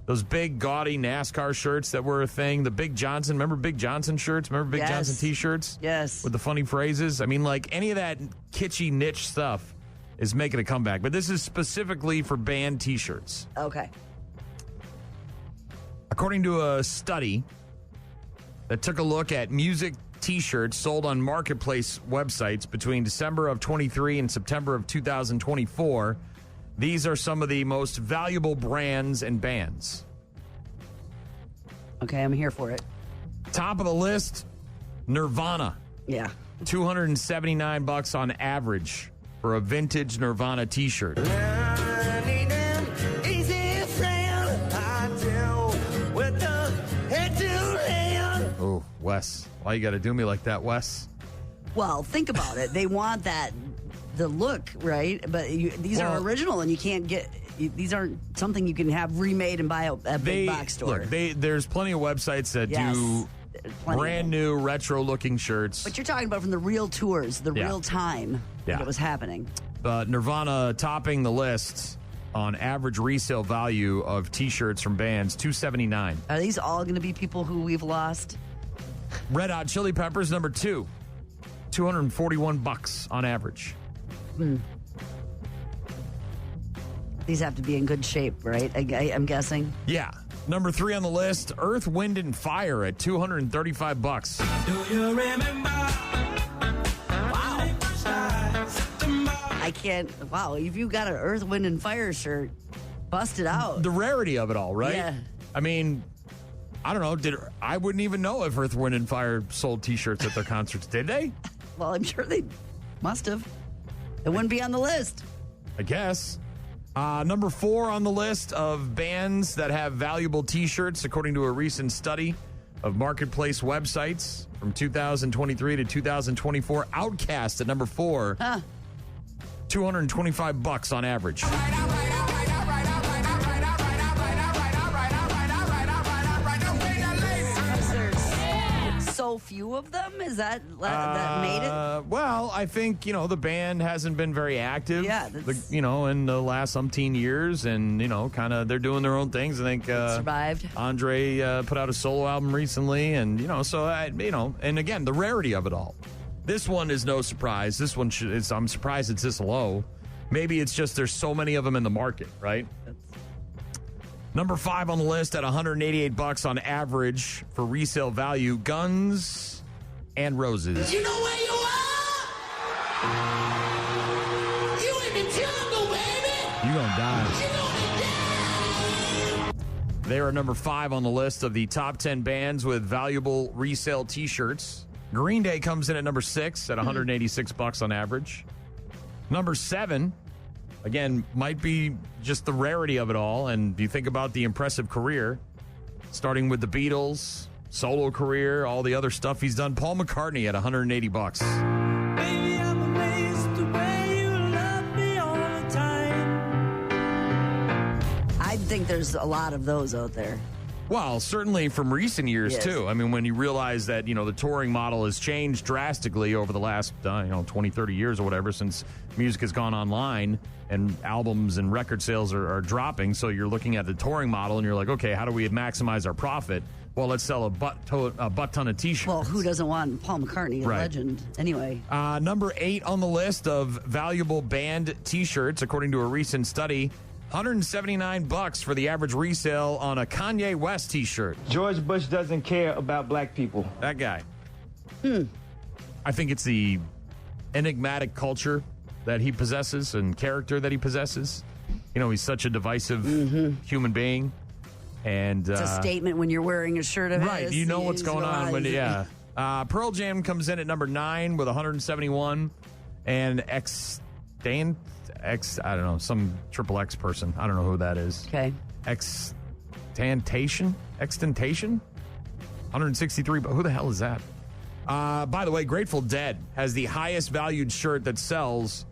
S2: Those big, gaudy NASCAR shirts that were a thing. The Big Johnson, remember Big Johnson shirts? Remember Big Johnson T-shirts?
S3: Yes.
S2: With the funny phrases? I mean, like any of that kitschy niche stuff is making a comeback. But this is specifically for band T-shirts.
S3: Okay.
S2: According to a study that took a look at music T-shirts sold on marketplace websites between December of 23 and September of 2024, these are some of the most valuable brands and bands.
S3: Okay, I'm here for it.
S2: Top of the list, Nirvana.
S3: Yeah.
S2: $279 on average for a vintage Nirvana T-shirt. Oh, Wes. Why you got to do me like that, Wes?
S3: Well, think about it. They want the look, right? But these are original, and you can't get. These aren't something you can have remade and buy at a big box store.
S2: Look, there's plenty of websites that do brand new retro looking shirts.
S3: But you're talking about from the real tours, the real time that it was happening.
S2: Nirvana topping the list on average resale value of T-shirts from bands, $279.
S3: Are these all going to be people who we've lost?
S2: Red Hot Chili Peppers, number 2, $241 on average.
S3: These have to be in good shape, right? I'm guessing.
S2: Yeah. Number 3 on the list, Earth, Wind, and Fire at $235.
S1: Do you remember?
S3: Wow. I can't. Wow, if you got an Earth, Wind, and Fire shirt, bust it out.
S2: The rarity of it all, right?
S3: Yeah.
S2: I mean, I don't know. I wouldn't even know if Earth, Wind, and Fire sold T-shirts at their concerts. Did they?
S3: Well, I'm sure they must have. It wouldn't be on the list.
S2: I guess. Number 4 on the list of bands that have valuable T-shirts, according to a recent study of marketplace websites from 2023 to 2024. Outcast at number 4. $225 on average.
S3: So few of them? Is that made it?
S2: Well, I think, the band hasn't been very active,
S3: Yeah,
S2: in the last umpteen years, and, kind of they're doing their own things. I think
S3: survived.
S2: Andre put out a solo album recently, and, and again, the rarity of it all. This one is no surprise. This one, I'm surprised it's this low. Maybe it's just there's so many of them in the market, right? Number 5 on the list at $188 on average for resale value, Guns N' Roses.
S1: You know where you are? You in the jungle, baby!
S2: You gonna die.
S1: You gonna die!
S2: They are number 5 on the list of the top 10 bands with valuable resale T-shirts. Green Day comes in at number 6 at $186 on average. Number 7, again, might be just the rarity of it all. And you think about the impressive career, starting with the Beatles, solo career, all the other stuff he's done. Paul McCartney at $180.
S1: Baby, I'm amazed the way you love me all the time.
S3: I think there's a lot of those out there.
S2: Well, certainly from recent years,
S3: Yes.
S2: too. I mean, when you realize that, the touring model has changed drastically over the last, 20, 30 years or whatever, since music has gone online and albums and record sales are dropping. So you're looking at the touring model and you're like, okay, how do we maximize our profit? Well, let's sell a butt ton of T-shirts.
S3: Well, who doesn't want Paul McCartney, a
S2: Right.
S3: legend? Anyway.
S2: Number 8 on the list of valuable band T-shirts, according to a recent study, $179 for the average resale on a Kanye West T-shirt.
S11: George Bush doesn't care about black people.
S2: That guy. I think it's the enigmatic culture that he possesses and character that he possesses. He's such a divisive human being. And
S3: It's a statement when you're wearing a shirt of
S2: right,
S3: his.
S2: you know what's
S3: He's
S2: going on. When,
S3: realizing-
S2: Pearl Jam comes in at number 9 with 171. And I don't know, some triple X person. I don't know who that is.
S3: Okay.
S2: Extentation? 163. But who the hell is that? By the way, Grateful Dead has the highest valued shirt that sells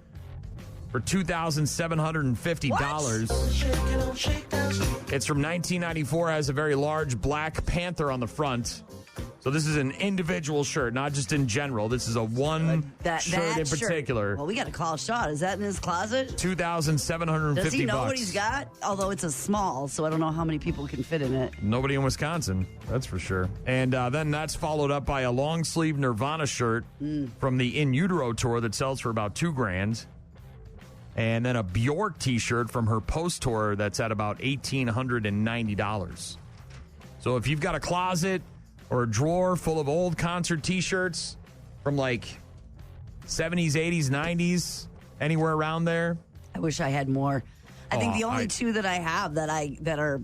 S2: for $2,750. It's from 1994, has a very large Black Panther on the front. So this is an individual shirt, not just in general. This is a shirt in particular.
S3: Well, we got to call a shot. Is that in his closet?
S2: $2,750.
S3: Does he know what he's got? Although it's a small, so I don't know how many people can fit in it.
S2: Nobody in Wisconsin, that's for sure. And then that's followed up by a long sleeve Nirvana shirt from the In Utero tour that sells for about $2,000. And then a Bjork T-shirt from her post tour that's at about $1,890. So if you've got a closet or a drawer full of old concert T-shirts from like 70s, 80s, 90s, anywhere around there.
S3: I wish I had more. I think the only two that I have that are,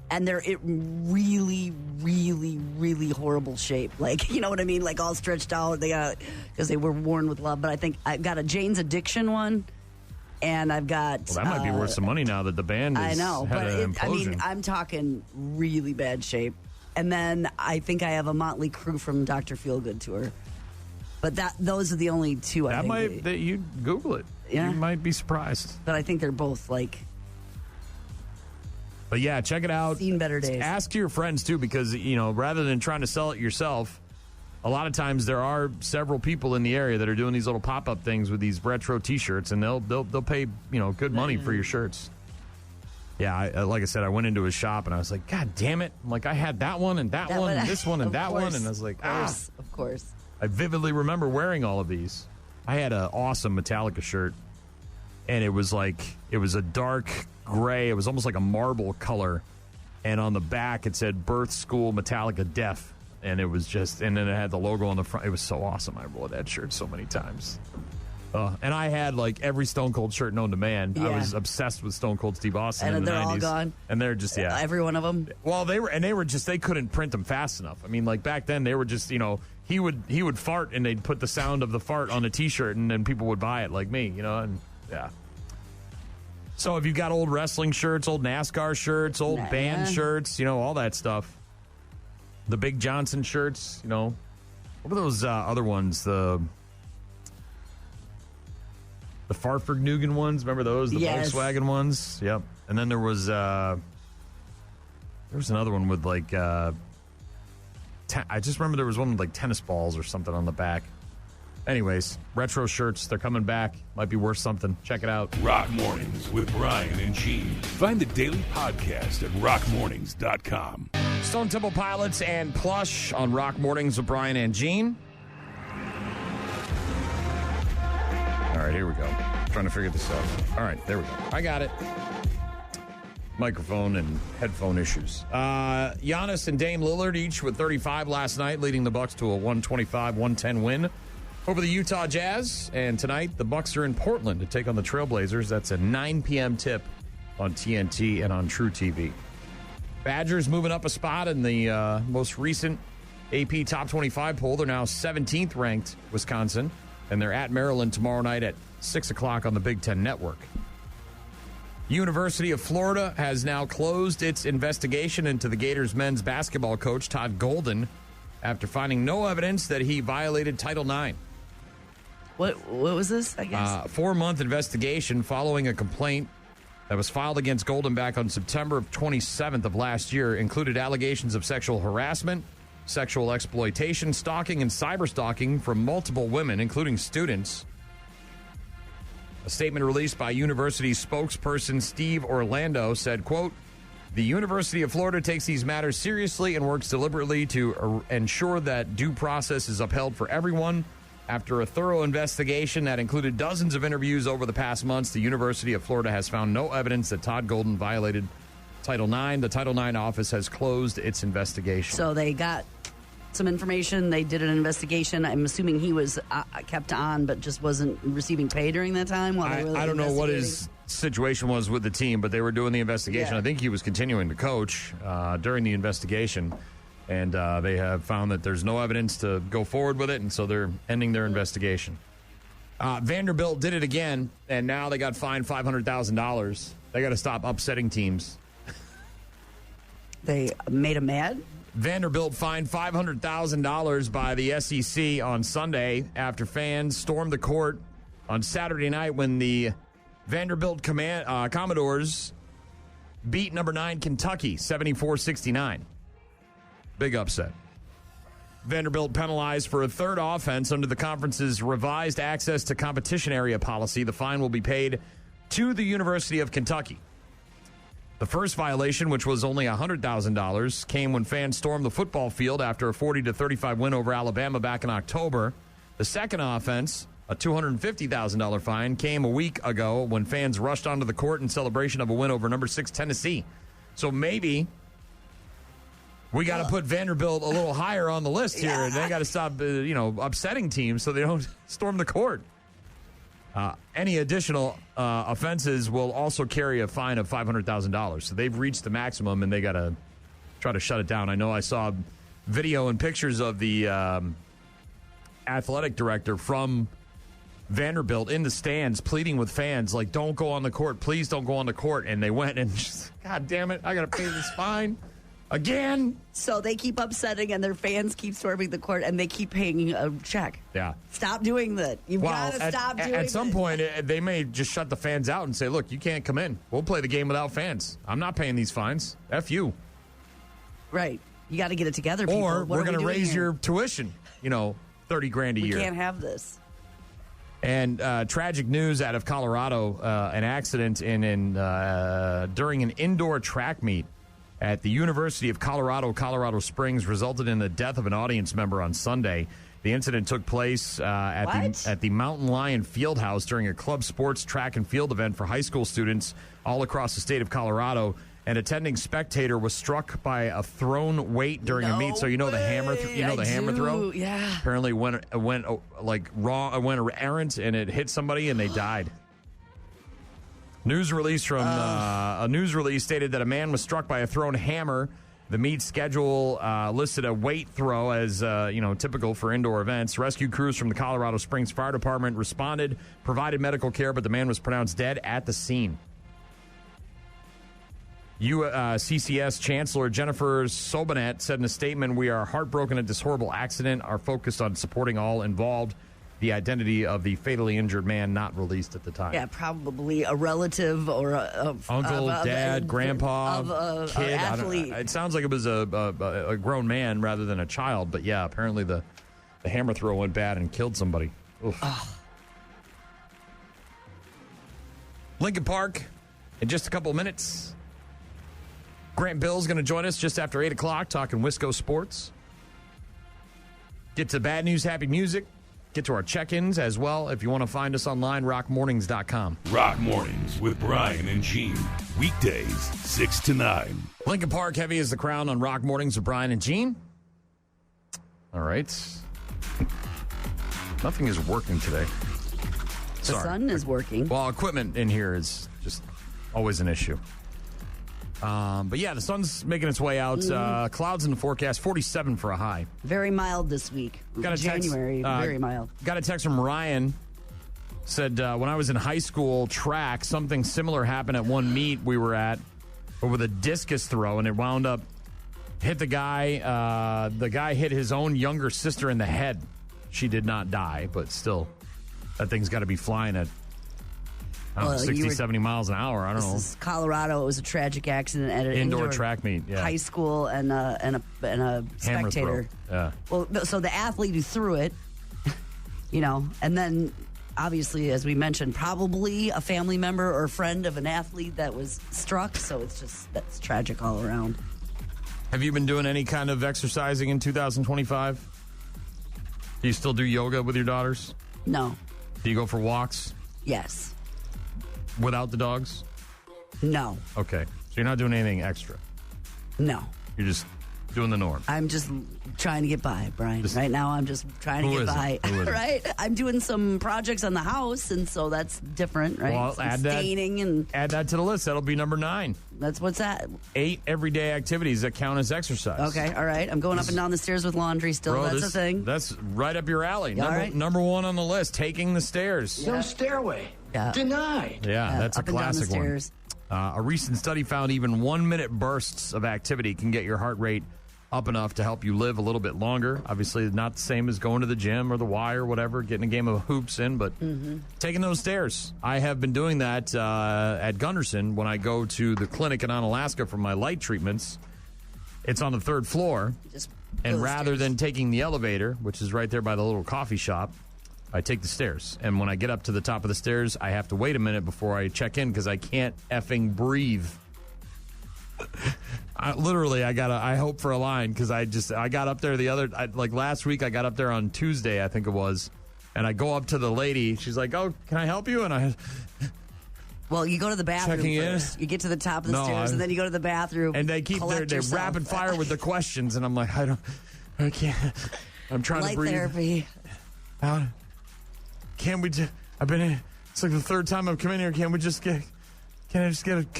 S3: and they're really, really, really horrible shape. Like, you know what I mean? Like all stretched out. Because they were worn with love. But I think I've got a Jane's Addiction one. And I've got...
S2: Well, that might be worth some money now that the band
S3: I know,
S2: had an implosion.
S3: I'm talking really bad shape. And then I think I have a Motley Crue from Dr. Feelgood tour. But those are the only two I think.
S2: You Google it.
S3: Yeah.
S2: You might be surprised.
S3: But I think they're both like...
S2: But yeah, check it out.
S3: Seen better days.
S2: Ask your friends too, because, rather than trying to sell it yourself, a lot of times there are several people in the area that are doing these little pop-up things with these retro T-shirts, and they'll pay, good money for your shirts. Yeah, like I said, I went into a shop and I was like, God damn it. I'm like, I had that one and that one and this one and that one. And I was like,
S3: Of course.
S2: I vividly remember wearing all of these. I had an awesome Metallica shirt, and it was a dark gray. It was almost like a marble color. And on the back, it said Birth School Metallica Death. And it was and then it had the logo on the front. It was so awesome. I wore that shirt so many times. And I had like every Stone Cold shirt known to man.
S3: Yeah.
S2: I was obsessed with Stone Cold Steve Austin
S3: And
S2: in the
S3: they're
S2: 90s.
S3: all gone?
S2: And they're just, yeah.
S3: Every one of them?
S2: Well, they couldn't print them fast enough. I mean, like back then they were just, he would fart and they'd put the sound of the fart on a T-shirt and then people would buy it like me, and yeah. So if you've got old wrestling shirts, old NASCAR shirts, old band shirts, all that stuff, The Big Johnson shirts, you know. What were those other ones? The Farford-Nugan ones, remember those? The Volkswagen ones? Yep. And then there was another one with like, I just remember there was one with like tennis balls or something on the back. Anyways, retro shirts, they're coming back. Might be worth something. Check it out.
S4: Rock Mornings with Brian and Gene. Find the daily podcast at rockmornings.com.
S2: Stone Temple Pilots and Plush on Rock Mornings with Brian and Gene. All right, here we go. Trying to figure this out. All right, there we go. I got it. Microphone and headphone issues. Giannis and Dame Lillard each with 35 last night, leading the Bucks to a 125-110 win over the Utah Jazz. And tonight, the Bucks are in Portland to take on the Trailblazers. That's a 9 p.m. tip on TNT and on True TV. Badgers moving up a spot in the most recent AP Top 25 poll. They're now 17th ranked, Wisconsin, and they're at Maryland tomorrow night at 6 o'clock on the Big Ten Network. University of Florida has now closed its investigation into the Gators men's basketball coach, Todd Golden, after finding no evidence that he violated Title IX.
S3: What was this, I guess?
S2: 4-month investigation following a complaint that was filed against Golden back on September 27th of last year included allegations of sexual harassment, sexual exploitation, stalking, and cyberstalking from multiple women, including students. A statement released by university spokesperson Steve Orlando said, quote, "The University of Florida takes these matters seriously and works deliberately to ensure that due process is upheld for everyone. After a thorough investigation that included dozens of interviews over the past months, the University of Florida has found no evidence that Todd Golden violated Title IX. The Title IX office has closed its investigation."
S3: So they got some information. They did an investigation. I'm assuming he was kept on, but just wasn't receiving pay during that time. While they were
S2: I don't know what his situation was with the team, but they were doing the investigation.
S3: Yeah.
S2: I think he was continuing to coach during the investigation, and they have found that there's no evidence to go forward with it, and so they're ending their investigation. Vanderbilt did it again, and now they got fined $500,000. They got to stop upsetting teams.
S3: They made him mad?
S2: Vanderbilt fined $500,000 by the SEC on Sunday after fans stormed the court on Saturday night when the Vanderbilt Commodores beat number 9 Kentucky 74-69. Big upset. Vanderbilt penalized for a third offense under the conference's revised access to competition area policy. The fine will be paid to the University of Kentucky. The first violation, which was only $100,000, came when fans stormed the football field after a 40-35 win over Alabama back in October. The second offense, a $250,000 fine, came a week ago when fans rushed onto the court in celebration of a win over number 6 Tennessee. So maybe we got to put Vanderbilt a little higher on the list here, and they got to stop, upsetting teams so they don't storm the court. Any additional offenses will also carry a fine of $500,000. So they've reached the maximum, and they got to try to shut it down. I know I saw video and pictures of the athletic director from Vanderbilt in the stands pleading with fans, like, don't go on the court. Please don't go on the court. And they went and just, God damn it, I got to pay this fine again.
S3: So they keep upsetting, and their fans keep storming the court, and they keep paying a check.
S2: Yeah.
S3: Stop doing that. You've got to stop doing that.
S2: At some point, they may just shut the fans out and say, look, you can't come in. We'll play the game without fans. I'm not paying these fines. F you.
S3: Right. You got to get it together, people.
S2: Or we're going to raise your tuition, $30 grand a year.
S3: We can't have this.
S2: And tragic news out of Colorado, an accident during an indoor track meet at the University of Colorado Springs resulted in the death of an audience member on Sunday. The incident took place at the Mountain Lion Fieldhouse during a club sports track and field event for high school students all across the state of Colorado. An attending spectator was struck by a thrown weight during a meet. So the hammer, the hammer throw.
S3: Yeah.
S2: Apparently went errant, and it hit somebody, and they died. News release from a news release stated that a man was struck by a thrown hammer. The meet schedule listed a weight throw as typical for indoor events. Rescue crews from the Colorado Springs Fire Department responded, provided medical care, but the man was pronounced dead at the scene. CCS Chancellor Jennifer Sobanet said in a statement, "We are heartbroken at this horrible accident, are focused on supporting all involved. The identity of the fatally injured man not released at the time."
S3: Yeah, probably a relative or
S2: uncle, dad, grandpa,
S3: of
S2: kid.
S3: athlete.
S2: It sounds like it was a grown man rather than a child, but yeah, apparently the hammer throw went bad and killed somebody. Oof. Lincoln Park in just a couple of minutes. Grant Bilse going to join us just after 8 o'clock talking Wisco sports. Get to bad news, happy music. Get to our check-ins as well. If you want to find us online, rockmornings.com.
S4: Rock Mornings with Brian and Gene. Weekdays, 6 to 9.
S2: Lincoln Park, heavy as the crown on Rock Mornings with Brian and Gene. All right. Nothing is working today.
S3: The sun is working.
S2: Well, equipment in here is just always an issue. But yeah, the sun's making its way out. Clouds in the forecast, 47 for a high.
S3: Very mild this week. January, very mild.
S2: Got a text from Ryan. Said, when I was in high school track, something similar happened at one meet we were at, but with a discus throw, and it wound up, hit the guy. The guy hit his own younger sister in the head. She did not die, but still, that thing's got to be flying at 60, 70 miles an hour. I don't know.
S3: This is Colorado. It was a tragic accident at an
S2: indoor track meet. Yeah.
S3: High school and a spectator.
S2: Yeah.
S3: Well, so the athlete who threw it, and then obviously, as we mentioned, probably a family member or friend of an athlete that was struck. So that's tragic all around.
S2: Have you been doing any kind of exercising in 2025? Do you still do yoga with your daughters?
S3: No.
S2: Do you go for walks?
S3: Yes.
S2: Without the dogs?
S3: No.
S2: Okay. So you're not doing anything extra?
S3: No.
S2: You're just doing the norm?
S3: I'm just trying to get by, Brian. Right now, I'm just trying to get by. Right? I'm doing some projects on the house, and so that's different, right?
S2: Well,
S3: add that
S2: to the list. That'll be number 9.
S3: That's what's that?
S2: 8 everyday activities that count as exercise.
S3: Okay, all right. I'm going up and down the stairs with laundry still.
S2: Bro,
S3: that's a thing.
S2: That's right up your alley.
S3: Right.
S2: Number 1 on the list, taking the stairs.
S1: No stairway.
S3: Yeah.
S1: Denied.
S2: Yeah, that's a
S3: up and down the
S2: classic one.
S3: stairs.
S2: A recent study found even 1-minute bursts of activity can get your heart rate up enough to help you live a little bit longer. Obviously, not the same as going to the gym or the Y or whatever, getting a game of hoops in, but taking those stairs. I have been doing that at Gunderson when I go to the clinic in Onalaska for my light treatments. It's on the 3rd floor. And rather than taking the elevator, which is right there by the little coffee shop, I take the stairs. And when I get up to the top of the stairs, I have to wait a minute before I check in because I can't effing breathe. I hope for a line because I got up there last week. I got up there on Tuesday, I think it was, and I go up to the lady. She's like, "Oh, can I help you?" And
S3: well, you go to the bathroom first. You get to the top of the stairs, and then you go to the bathroom.
S2: And they keep they're rapid fire with the questions, and I'm like, I can't. I'm trying to breathe.
S3: Light therapy.
S2: Can't we? It's like the 3rd time I've come in here. Can I just get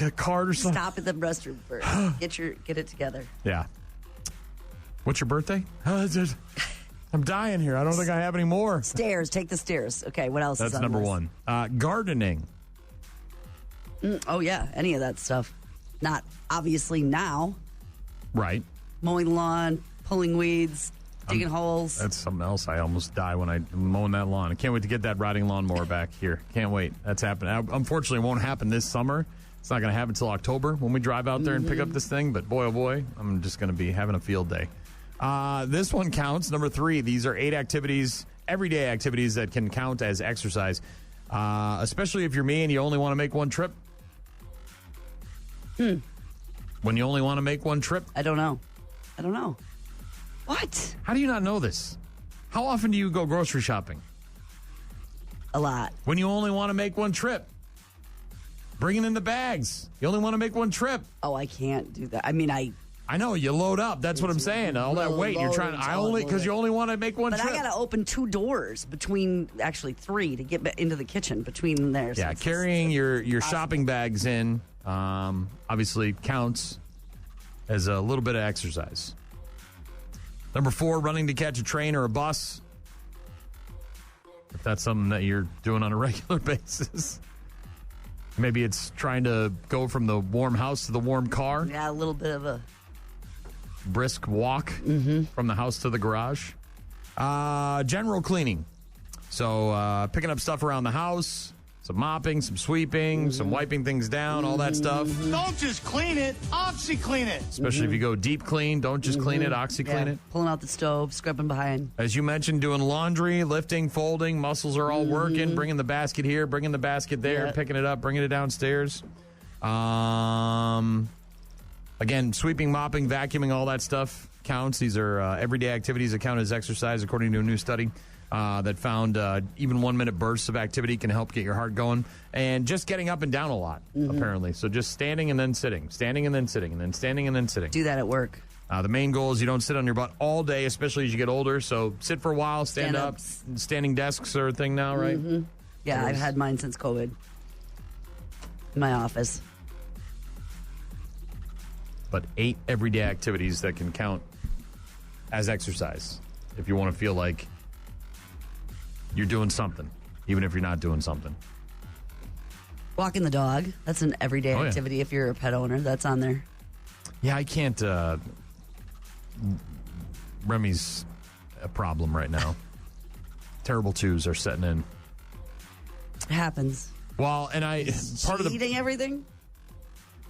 S2: a card or something?
S3: Stop at the restroom first. Get it together.
S2: Yeah. What's your birthday? I'm dying here. I don't think I have any more.
S3: Stairs. Take the stairs. Okay, what else
S2: That's
S3: is on
S2: number
S3: the list?
S2: 1. Gardening.
S3: Oh, yeah. Any of that stuff. Not obviously now.
S2: Right.
S3: Mowing the lawn, pulling weeds, digging holes.
S2: That's something else. I almost die when I'm mowing that lawn. I can't wait to get that riding lawnmower back here. Can't wait. That's happening. Unfortunately, it won't happen this summer. It's not going to happen until October when we drive out there and pick up this thing. But boy, oh boy, I'm just going to be having a field day. This one counts. Number 3. These are 8 activities, everyday activities that can count as exercise. Especially if you're me and you only want to make one trip. When you only want to make one trip?
S3: I don't know. What?
S2: How do you not know this? How often do you go grocery shopping?
S3: A lot.
S2: When you only want to make one trip. Bringing in the bags. You only want to make one trip.
S3: Oh, I can't do that. I mean, I
S2: know, you load up. That's what I'm saying. All that weight. You're trying because you only want to make one trip.
S3: But I got to open 2 doors between, actually 3 to get into the kitchen between there.
S2: Yeah, carrying your shopping bags in obviously counts as a little bit of exercise. Number 4, running to catch a train or a bus. If that's something that you're doing on a regular basis. Maybe it's trying to go from the warm house to the warm car.
S3: Yeah, a little bit of a
S2: brisk walk from the house to the garage. General cleaning. So picking up stuff around the house, some mopping, some sweeping, some wiping things down, all that stuff.
S13: Don't just clean it, OxyClean it.
S2: Especially if you go deep clean, don't just clean it, OxyClean it.
S3: Pulling out the stove, scrubbing behind.
S2: As you mentioned, doing laundry, lifting, folding, muscles are all working, bringing the basket here, bringing the basket there, picking it up, bringing it downstairs. Again, sweeping, mopping, vacuuming, all that stuff counts. These are everyday activities that count as exercise, according to a new study that found even 1 minute bursts of activity can help get your heart going. And just getting up and down a lot, apparently. So just standing and then sitting, standing and then sitting, and then standing and then sitting.
S3: Do that at work.
S2: The main goal is you don't sit on your butt all day, especially as you get older. So sit for a while, stand up. Standing desks are a thing now, right?
S3: Yeah, I've had mine since COVID. In my office.
S2: But 8 everyday activities that can count as exercise if you want to feel like you're doing something, even if you're not doing something.
S3: Walking the dog. That's an everyday activity if you're a pet owner. That's on there.
S2: Yeah, I can't. Remy's a problem right now. Terrible twos are setting in.
S3: It happens.
S2: Well, and
S3: eating everything?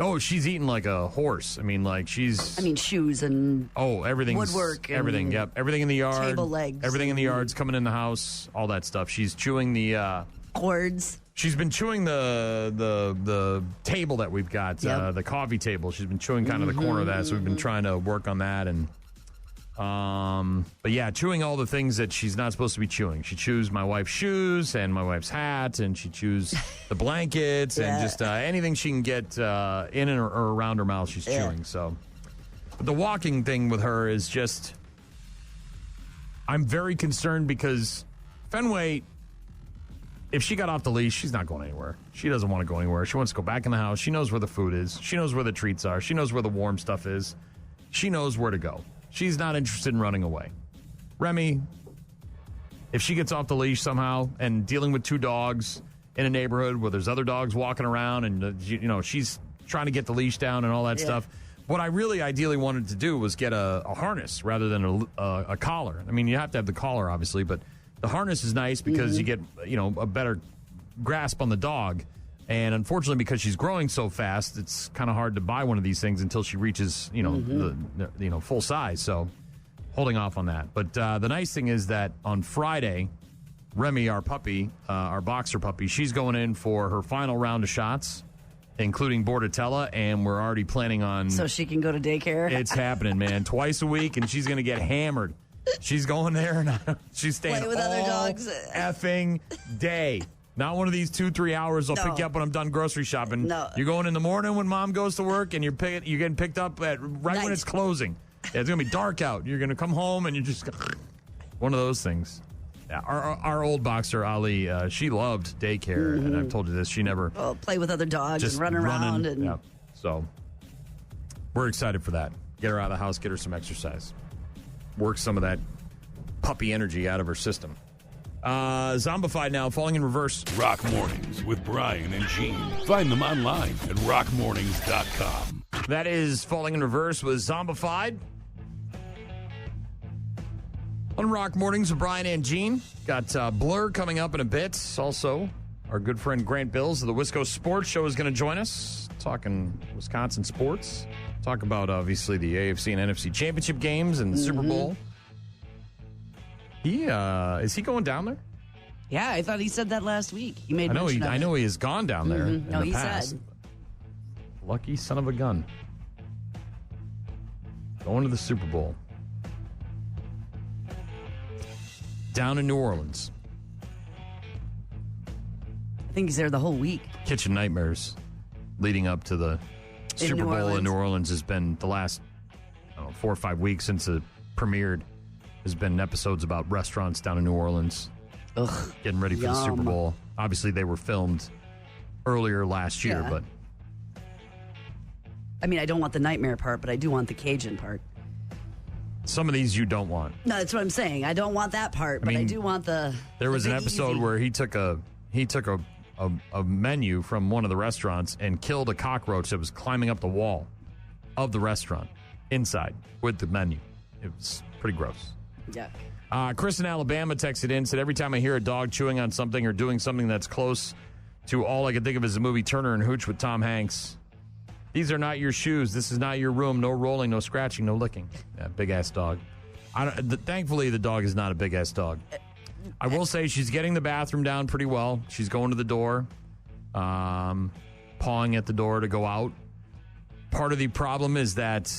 S2: Oh, she's eating like a horse. I mean,
S3: shoes and
S2: everything.
S3: Woodwork.
S2: Everything, yep. Everything in the yard.
S3: Table legs.
S2: Everything in the yard's coming in the house. All that stuff. She's chewing the...
S3: cords.
S2: She's been chewing the table that we've got, the coffee table. She's been chewing kind of the corner of that, so we've been trying to work on that. And but yeah, chewing all the things that she's not supposed to be chewing. She chews my wife's shoes and my wife's hat, and she chews the blankets and just anything she can get in and or around her mouth, she's chewing. So but the walking thing with her is just, I'm very concerned because Fenway, if she got off the leash, she's not going anywhere. She doesn't want to go anywhere. She wants to go back in the house. She knows where the food is. She knows where the treats are. She knows where the warm stuff is. She knows where to go. She's not interested in running away. Remy, if she gets off the leash somehow and dealing with 2 dogs in a neighborhood where there's other dogs walking around and, she's trying to get the leash down and all that stuff, what I really ideally wanted to do was get a harness rather than a collar. I mean, you have to have the collar, obviously, but the harness is nice because you get, a better grasp on the dog. And unfortunately, because she's growing so fast, it's kind of hard to buy one of these things until she reaches, the full size. So holding off on that. But the nice thing is that on Friday, Remy, our puppy, our boxer puppy, she's going in for her final round of shots, including Bordetella, and we're already planning on...
S3: So she can go to daycare?
S2: It's happening, man. Twice a week, and she's going to get hammered. She's going there, and she's staying
S3: play with other dogs
S2: effing day. Not one of these 2-3 hours. I'll pick you up when I'm done grocery shopping. No. You're going in the morning when mom goes to work, and you're getting picked up at right when it's closing. Yeah, it's going to be dark out. You're going to come home, and you're just one of those things. Yeah, our old boxer, Ali, she loved daycare, and I've told you this. She never...
S3: play with other dogs and run around. And
S2: yeah. So we're excited for that. Get her out of the house, get her some exercise. Work some of that puppy energy out of her system. Zombified now, falling in reverse.
S4: Rock Mornings with Brian and Gene. Find them online at rockmornings.com.
S2: That is Falling in Reverse with Zombified. On Rock Mornings with Brian and Gene. Got Blur coming up in a bit. Also, our good friend Grant Bilse of the Wisco Sports Show is going to join us. Talking Wisconsin sports. Talk about, obviously, the AFC and NFC championship games and the Super Bowl. Is he going down there?
S3: Yeah, I thought he said that last week. He made mention of it.
S2: I know he has gone down there in the past.
S3: Said.
S2: Lucky son of a gun. Going to the Super Bowl. Down in New Orleans.
S3: I think he's there the whole week.
S2: Kitchen nightmares leading up to the Super Bowl in New Orleans has been the last 4 or 5 weeks since it premiered. There's been episodes about restaurants down in New Orleans.
S3: Ugh,
S2: getting ready for the Super Bowl. Obviously, they were filmed earlier last year, but...
S3: I mean, I don't want the nightmare part, but I do want the Cajun part.
S2: Some of these you don't want.
S3: No, that's what I'm saying. I don't want that part, but I do want the...
S2: There was an episode where he took a a menu from one of the restaurants and killed a cockroach that was climbing up the wall of the restaurant inside with the menu. It was pretty gross.
S3: Yeah.
S2: Chris in Alabama texted in, said, every time I hear a dog chewing on something or doing something that's close to all I can think of is the movie Turner and Hooch with Tom Hanks. These are not your shoes. This is not your room. No rolling, no scratching, no licking. Yeah, big-ass dog. Thankfully, the dog is not a big-ass dog. I will say she's getting the bathroom down pretty well. She's going to the door, pawing at the door to go out. Part of the problem is that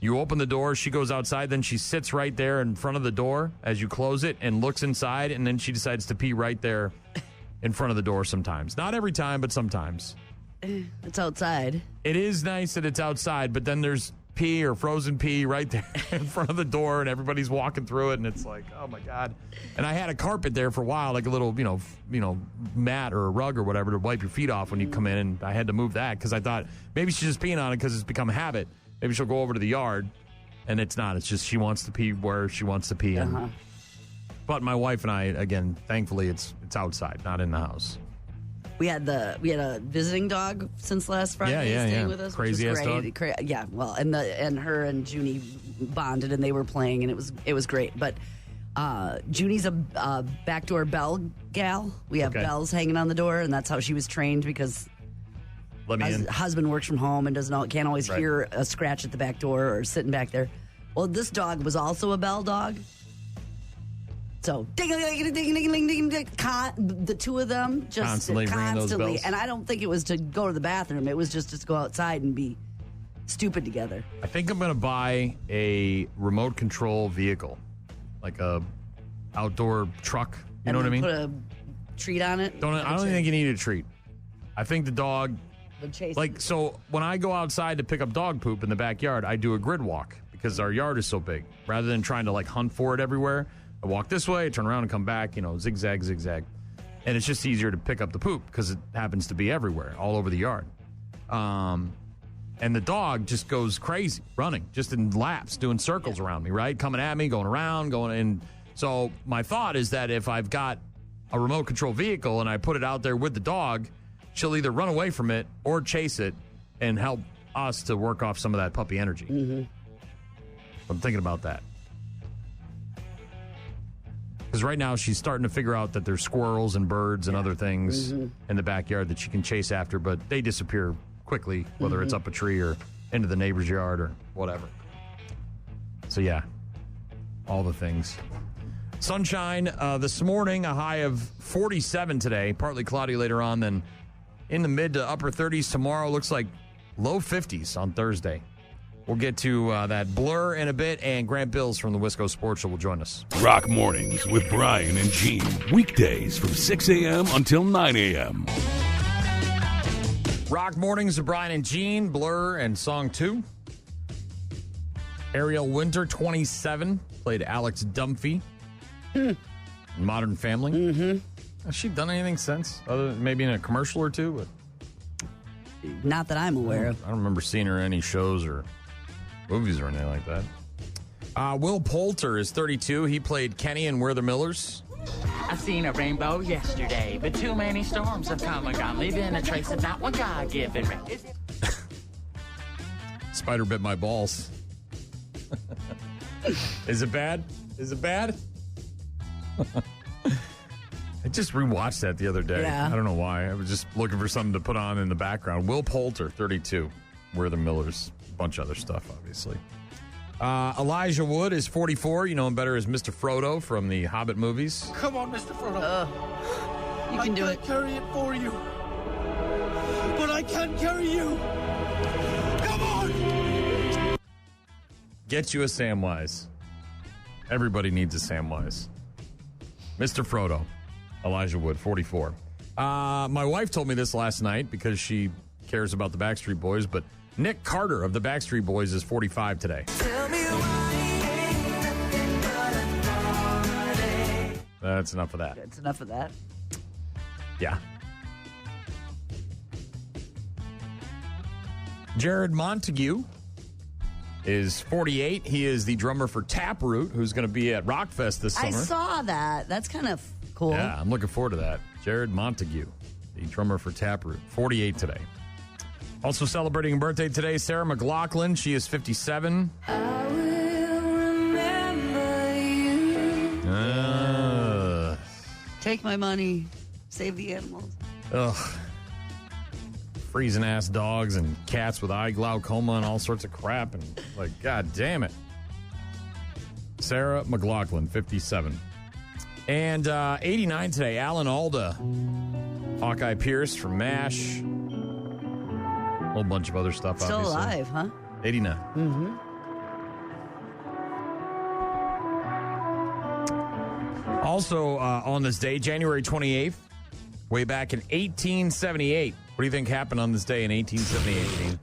S2: you open the door, she goes outside, then she sits right there in front of the door as you close it and looks inside, and then she decides to pee right there in front of the door sometimes. Not every time, but sometimes.
S3: It's outside.
S2: It is nice that it's outside, but then there's pee or frozen pee right there in front of the door, and everybody's walking through it, and it's like, oh my God. And I had a carpet there for a while, like a little, mat or a rug or whatever to wipe your feet off when you come in, and I had to move that because I thought maybe she's just peeing on it because it's become a habit. Maybe she'll go over to the yard, and it's not. It's just she wants to pee where she wants to pee.
S3: Uh-huh.
S2: But my wife and I, again, thankfully, it's outside, not in the house.
S3: We had a visiting dog since last Friday staying with us.
S2: Crazy ass dog.
S3: Yeah, well, and her and Junie bonded and they were playing and it was great. But Junie's a backdoor bell gal. We have bells hanging on the door, and that's how she was trained because husband works from home and can't always hear a scratch at the back door or sitting back there. Well, this dog was also a bell dog. So, ding-a-ling-a-ding-a-ling-a-ding-a-ling, the two of them just
S2: constantly ringing those bells.
S3: And I don't think it was to go to the bathroom. It was just to go outside and be stupid together.
S2: I think I'm going to buy a remote control vehicle, like a outdoor truck. You know what I mean?
S3: Put a treat on it.
S2: I don't think you need a treat. I think the dog
S3: would chase.
S2: So when I go outside to pick up dog poop in the backyard, I do a grid walk because our yard is so big. Rather than trying to hunt for it everywhere, I walk this way, turn around and come back, zigzag, zigzag. And it's just easier to pick up the poop because it happens to be everywhere, all over the yard. And the dog just goes crazy, running, just in laps, doing circles around me, right? Coming at me, going around, going in. So my thought is that if I've got a remote control vehicle and I put it out there with the dog, she'll either run away from it or chase it and help us to work off some of that puppy energy.
S3: Mm-hmm.
S2: I'm thinking about that. Because right now she's starting to figure out that there's squirrels and birds and other things in the backyard that she can chase after, but they disappear quickly, whether it's up a tree or into the neighbor's yard or whatever. So, yeah, all the things. Sunshine this morning, a high of 47 today, partly cloudy later on, then in the mid to upper 30s tomorrow. Looks like low 50s on Thursday. We'll get to that Blur in a bit, and Grant Bilse from the Wisco Sports Show will join us.
S4: Rock Mornings with Brian and Gene. Weekdays from 6 a.m. until 9 a.m.
S2: Rock Mornings with Brian and Gene, Blur, and Song 2. Ariel Winter, 27, played Alex Dunphy in Modern Family. Mm-hmm. Has she done anything since? Other than maybe in a commercial or two? But
S3: not that I'm aware of.
S2: I don't remember seeing her in any shows or movies or anything like that. Will Poulter is 32. He played Kenny in We're the Millers.
S14: I seen a rainbow yesterday, but too many storms have come and gone, leaving a trace of not one God-given me.
S2: Spider bit my balls. Is it bad? Is it bad? I just rewatched that the other day.
S3: Yeah.
S2: I don't know why. I was just looking for something to put on in the background. Will Poulter, 32. We're the Millers. A bunch of other stuff, obviously. Elijah Wood is 44. You know him better as Mr. Frodo from the Hobbit movies.
S13: Come on, Mr. Frodo.
S3: You can do it.
S13: I can't carry it for you. But I can carry you. Come on!
S2: Get you a Samwise. Everybody needs a Samwise. Mr. Frodo. Elijah Wood, 44. My wife told me this last night because she cares about the Backstreet Boys, but Nick Carter of the Backstreet Boys is 45 today. That's enough of that.
S3: That's enough of that.
S2: Yeah. Jared Montague is 48. He is the drummer for Taproot, who's going to be at Rockfest this summer.
S3: I saw that. That's kind of cool.
S2: Yeah, I'm looking forward to that. Jared Montague. the drummer for Taproot. 48 today. Also celebrating a birthday today, Sarah McLachlan. She is 57.
S5: I will remember you.
S3: Take my money. Save the animals.
S2: Ugh. Freezing ass dogs and cats with eye glaucoma and all sorts of crap. And like, God damn it. Sarah McLachlan, 57. And 89 today, Alan Alda. Hawkeye Pierce from MASH. A whole bunch of other stuff,
S3: Still
S2: obviously.
S3: alive, huh?
S2: 89.
S3: Mm-hmm.
S2: Also, on this day, January 28th, way back in 1878. What do you think happened on this day in 1878, Gene?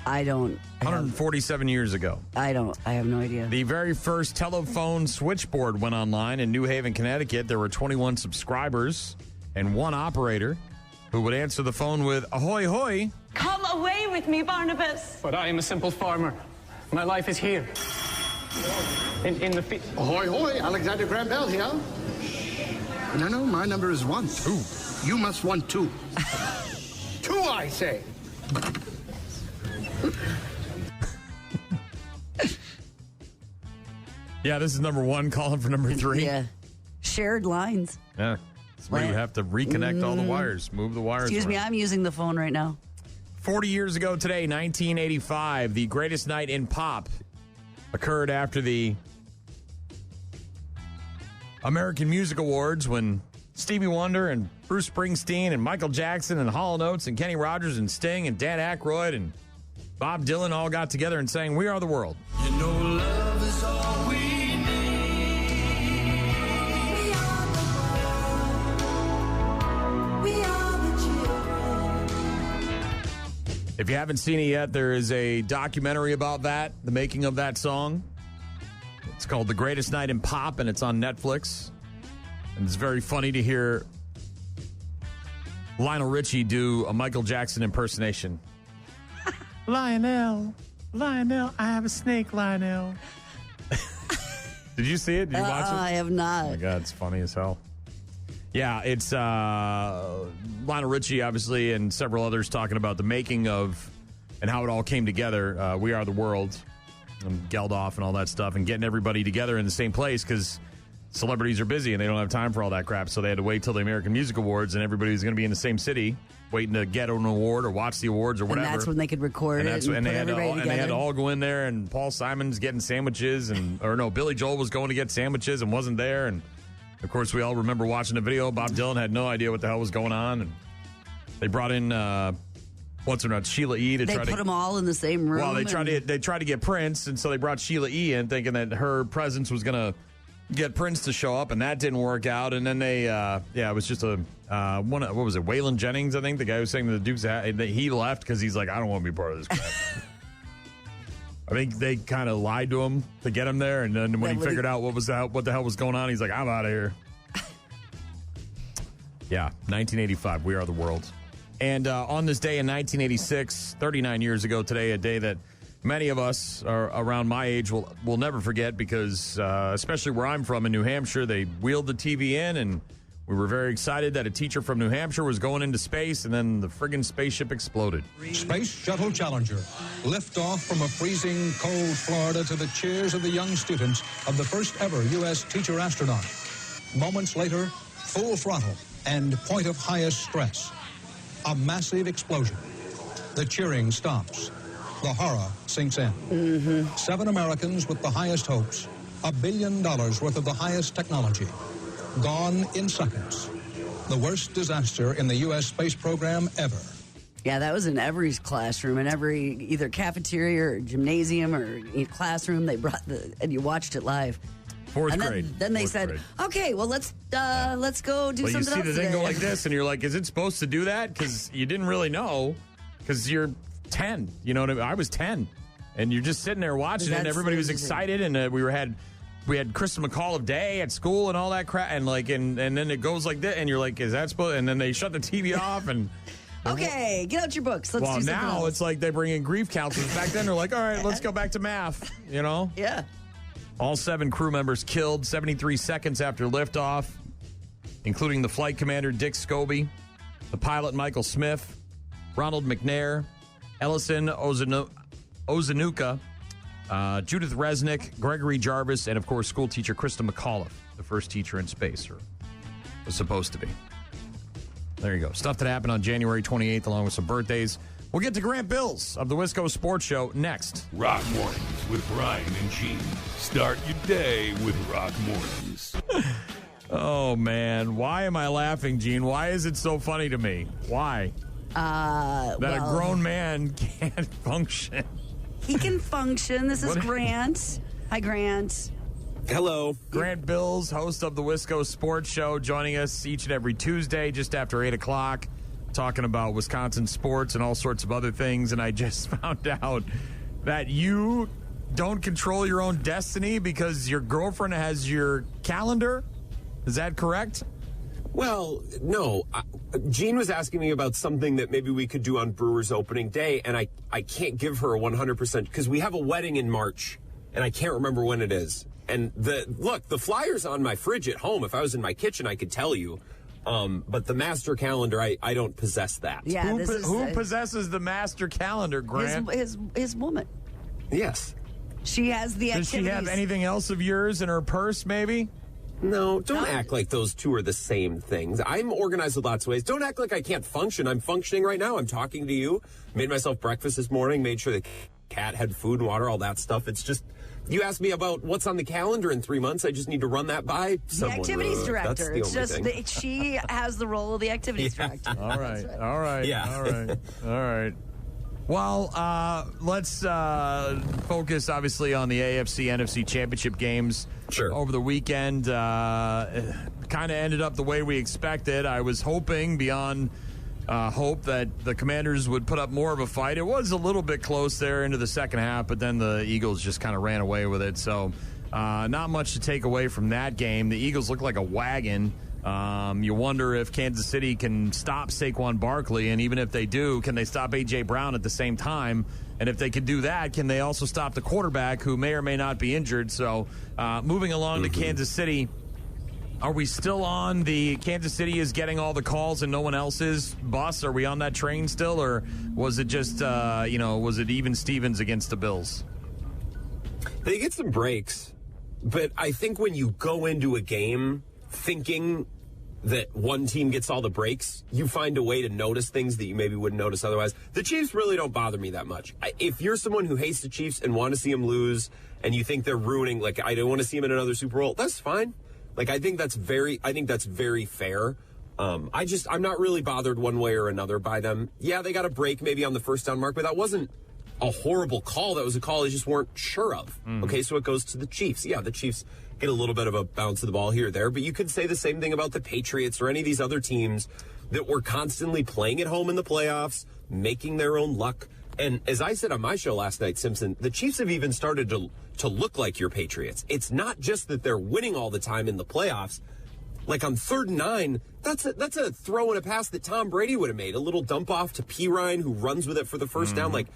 S3: I don't.
S2: 147 years ago.
S3: I have no idea.
S2: The very first telephone switchboard went online in New Haven, Connecticut. There were 21 subscribers and one operator who would answer the phone with, "Ahoy, hoy."
S15: Come away with me, Barnabas.
S16: But I am a simple farmer. My life is here. In the field.
S17: Ahoy, hoy, Alexander Grant Bilse here. No, my number is 1. 2. You must want 2. 2, I say.
S2: Yeah, this is number 1 calling for number 3.
S3: Yeah. Shared lines.
S2: Yeah. It's where you have to reconnect all the wires, move the wires.
S3: Excuse me,
S2: around.
S3: I'm using the phone right now.
S2: 40 years ago today, 1985, the greatest night in pop occurred after the American Music Awards when Stevie Wonder and Bruce Springsteen and Michael Jackson and Hall & Oates and Kenny Rogers and Sting and Dan Aykroyd and Bob Dylan all got together and sang "We Are the World."
S1: You know love is all we
S2: If you haven't seen it yet, there is a documentary about that, the making of that song. It's called The Greatest Night in Pop, and it's on Netflix. And it's very funny to hear Lionel Richie do a Michael Jackson impersonation. Lionel, I have a snake, Lionel. Did you see it? Did you watch it?
S3: I have not.
S2: Oh, my God, it's funny as hell. Yeah, it's Lionel Richie, obviously, and several others talking about the making of and how it all came together. We Are the World, and Geldof and all that stuff, and getting everybody together in the same place because celebrities are busy and they don't have time for all that crap. So they had to wait till the American Music Awards, and everybody was going to be in the same city waiting to get an award or watch the awards or whatever.
S3: And that's when they could record
S2: and
S3: it. And
S2: they had to all,
S3: together.
S2: and they had to all go in there, and Paul Simon's getting sandwiches, Billy Joel was going to get sandwiches and wasn't there, and of course, we all remember watching the video. Bob Dylan had no idea what the hell was going on. And they brought in, Sheila E.
S3: They put them all in the same room.
S2: Well, they tried to get Prince, and so they brought Sheila E. in thinking that her presence was going to get Prince to show up, and that didn't work out. And then they, it was just what was it, Waylon Jennings, I think, the guy who sang the Dukes, he left because he's like, I don't want to be part of this crap. I think they kind of lied to him to get him there, and then when he figured out what the hell was going on, he's like, I'm out of here. Yeah, 1985, We Are the World. And on this day in 1986, 39 years ago today, a day that many of us are around my age will never forget because, especially where I'm from in New Hampshire, they wheeled the TV in, and we were very excited that a teacher from New Hampshire was going into space, and then the friggin' spaceship exploded.
S18: Space Shuttle Challenger. Liftoff from a freezing cold Florida to the cheers of the young students of the first ever U.S. teacher astronaut. Moments later, full throttle and point of highest stress. A massive explosion. The cheering stops. The horror sinks in.
S3: Mm-hmm.
S18: 7 Americans with the highest hopes. $1 billion worth of the highest technology. Gone in seconds. The worst disaster in the U.S. space program ever.
S3: Yeah, that was in every classroom, in every either cafeteria or gymnasium or classroom. They brought and you watched it live.
S2: Fourth grade.
S3: Then they said, "Okay, well let's go do something else."
S2: You see the thing
S3: today.
S2: go like this, and you're like, "Is it supposed to do that?" Because you didn't really know, because you're 10. You know what I mean? I was 10, and you're just sitting there watching it, and everybody was excited, and we had Kristen McCall of Day at school and all that crap, and and then it goes like that, and you're like, "Is that supposed?" And then they shut the TV off, and
S3: okay, get out your books. Let's do something
S2: now
S3: else.
S2: it's like they bring in grief counselors. Back then, they're like, "All right, let's go back to math." You know?
S3: Yeah.
S2: All 7 crew members killed 73 seconds after liftoff, including the flight commander, Dick Scobie. the pilot Michael Smith, Ronald McNair, Ellison Ozanuka, Judith Resnick, Gregory Jarvis, and, of course, school teacher Krista McAuliffe, the first teacher in space, or was supposed to be. There you go. Stuff that happened on January 28th, along with some birthdays. We'll get to Grant Bilse of the Wisco Sports Show next.
S4: Rock Mornings with Brian and Gene. Start your day with Rock Mornings.
S2: Oh, man. Why am I laughing, Gene? Why is it so funny to me? Why? A grown man can't function.
S3: He can function. This is Grant. Hi, Grant.
S19: Hello.
S2: Grant Bilse, host of the Wisco Sports Show, joining us each and every Tuesday just after 8 o'clock, talking about Wisconsin sports and all sorts of other things. And I just found out that you don't control your own destiny because your girlfriend has your calendar. Is that correct?
S19: Well, no. Gene was asking me about something that maybe we could do on Brewers opening day, and I can't give her a 100% because we have a wedding in March, and I can't remember when it is. And the flyer's on my fridge at home. If I was in my kitchen, I could tell you. But the master calendar, I don't possess that.
S3: Yeah,
S2: who possesses the master calendar, Grant?
S3: His woman.
S19: Yes.
S3: She has the activities.
S2: Does she have anything else of yours in her purse, maybe?
S19: No, don't act like those two are the same things. I'm organized in lots of ways. Don't act like I can't function. I'm functioning right now. I'm talking to you. Made myself breakfast this morning. Made sure the cat had food and water, all that stuff. It's just, you asked me about what's on the calendar in 3 months. I just need to run that by someone.
S3: The activities director.
S19: That's the
S3: it's
S19: only
S3: just
S19: thing.
S3: she has the role of the activities director.
S2: All right. All right.
S19: Yeah.
S2: All right. All right. Well, let's focus, obviously, on the AFC, NFC championship games over the weekend. Kind of ended up the way we expected. I was hoping beyond hope that the Commanders would put up more of a fight. It was a little bit close there into the second half, but then the Eagles just kind of ran away with it. So not much to take away from that game. The Eagles look like a wagon. You wonder if Kansas City can stop Saquon Barkley, and even if they do, can they stop A.J. Brown at the same time? And if they can do that, can they also stop the quarterback who may or may not be injured? So moving along to Kansas City, are we still on the Kansas City is getting all the calls and no one else's bus? Are we on that train still, or was it just, was it even Stevens against the Bills?
S19: They get some breaks, but I think when you go into a game thinking that one team gets all the breaks, you find a way to notice things that you maybe wouldn't notice otherwise. The Chiefs really don't bother me that much. If you're someone who hates the Chiefs and want to see them lose, and you think they're ruining, like, I don't want to see them in another Super Bowl, that's fine. Like, I think that's very fair. I'm not really bothered one way or another by them. Yeah, they got a break maybe on the first down mark, but that wasn't a horrible call. That was a call they just weren't sure of. Okay, so it goes to the Chiefs. Yeah, the Chiefs get a little bit of a bounce of the ball here or there, but you could say the same thing about the Patriots or any of these other teams that were constantly playing at home in the playoffs, making their own luck. And as I said on my show last night, Simpson, the Chiefs have even started to look like your Patriots. It's not just that they're winning all the time in the playoffs. Like on 3rd and 9, that's a throw and a pass that Tom Brady would have made. A little dump off to P. Ryan, who runs with it for the first down. Like,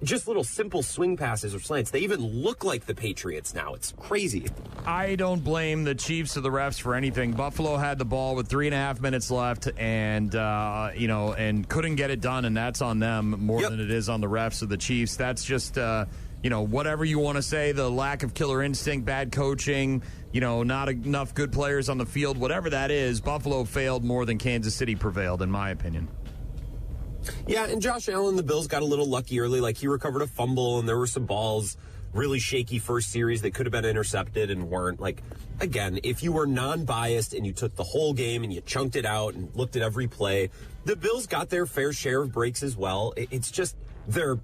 S19: just little simple swing passes or slants. They even look like the Patriots now. It's crazy.
S2: I don't blame the Chiefs or the refs for anything. Buffalo had the ball with 3.5 minutes left and, and couldn't get it done, and that's on them more than it is on the refs or the Chiefs. That's just, whatever you want to say, the lack of killer instinct, bad coaching, not enough good players on the field, whatever that is, Buffalo failed more than Kansas City prevailed, in my opinion.
S19: Yeah, and Josh Allen, the Bills got a little lucky early. Like, he recovered a fumble, and there were some balls, really shaky first series that could have been intercepted and weren't. Like, again, if you were non-biased and you took the whole game and you chunked it out and looked at every play, the Bills got their fair share of breaks as well. It's just they're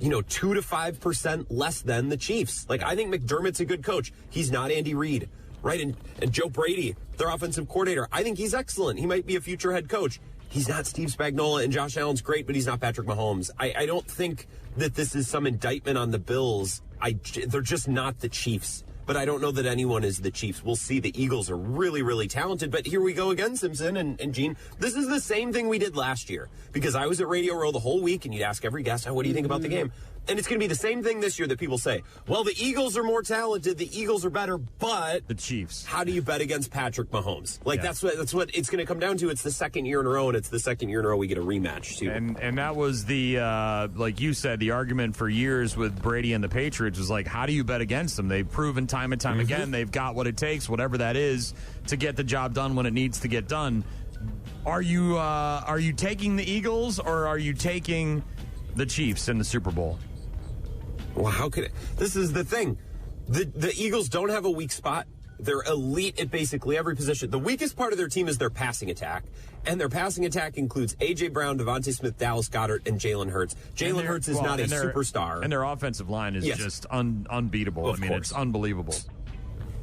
S19: 2 to 5% less than the Chiefs. Like, I think McDermott's a good coach. He's not Andy Reid, right? And Joe Brady, their offensive coordinator, I think he's excellent. He might be a future head coach. He's not Steve Spagnuolo, and Josh Allen's great, but he's not Patrick Mahomes. I don't think that this is some indictment on the Bills. They're just not the Chiefs. But I don't know that anyone is the Chiefs. We'll see. The Eagles are really, really talented. But here we go again, Simpson and Gene. This is the same thing we did last year. Because I was at Radio Row the whole week, and you'd ask every guest, what do you think about the game? And it's going to be the same thing this year that people say, well, the Eagles are more talented, the Eagles are better, but
S2: the Chiefs.
S19: How do you bet against Patrick Mahomes? Like, that's what it's going to come down to. It's the second year in a row, and it's the second year in a row we get a rematch, too.
S2: And that was the, like you said, the argument for years with Brady and the Patriots was like, how do you bet against them? They've proven time and time again they've got what it takes, whatever that is, to get the job done when it needs to get done. Are you taking the Eagles, or are you taking the Chiefs in the Super Bowl?
S19: Well, how could it? This is the thing. The Eagles don't have a weak spot. They're elite at basically every position. The weakest part of their team is their passing attack. And their passing attack includes A.J. Brown, Devontae Smith, Dallas Goedert, and Jalen Hurts. Jalen Hurts is not a superstar.
S2: And their offensive line is just unbeatable.
S19: Of course.
S2: It's unbelievable.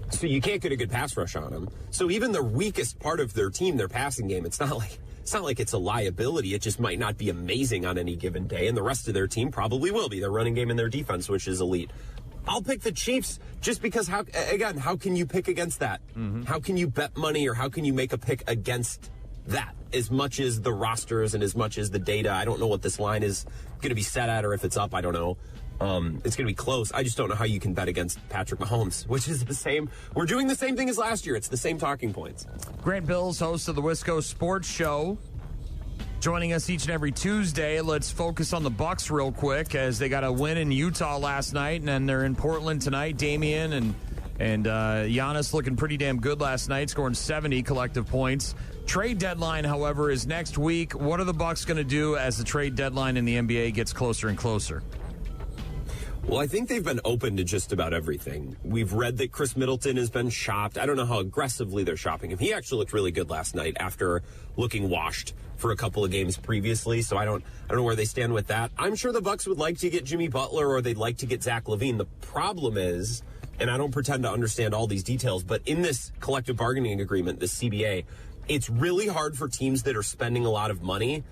S19: So you can't get a good pass rush on them. So even the weakest part of their team, their passing game, it's not like it's a liability. It just might not be amazing on any given day, and the rest of their team probably will be. Their running game and their defense, which is elite. I'll pick the Chiefs just because, how can you pick against that? How can you bet money, or how can you make a pick against that? As much as the rosters and as much as the data, I don't know what this line is going to be set at, or if it's up, I don't know. It's going to be close. I just don't know how you can bet against Patrick Mahomes, which is the same. We're doing the same thing as last year. It's the same talking points.
S2: Grant Bilse, host of the Wisco Sports Show, joining us each and every Tuesday. Let's focus on the Bucks real quick, as they got a win in Utah last night, and then they're in Portland tonight. Damian and Giannis looking pretty damn good last night, scoring 70 collective points. Trade deadline, however, is next week. What are the Bucks going to do as the trade deadline in the NBA gets closer and closer?
S19: Well, I think they've been open to just about everything. We've read that Chris Middleton has been shopped. I don't know how aggressively they're shopping him. He actually looked really good last night after looking washed for a couple of games previously, so I don't know where they stand with that. I'm sure the Bucks would like to get Jimmy Butler, or they'd like to get Zach LaVine. The problem is, and I don't pretend to understand all these details, but in this collective bargaining agreement, this CBA, it's really hard for teams that are spending a lot of money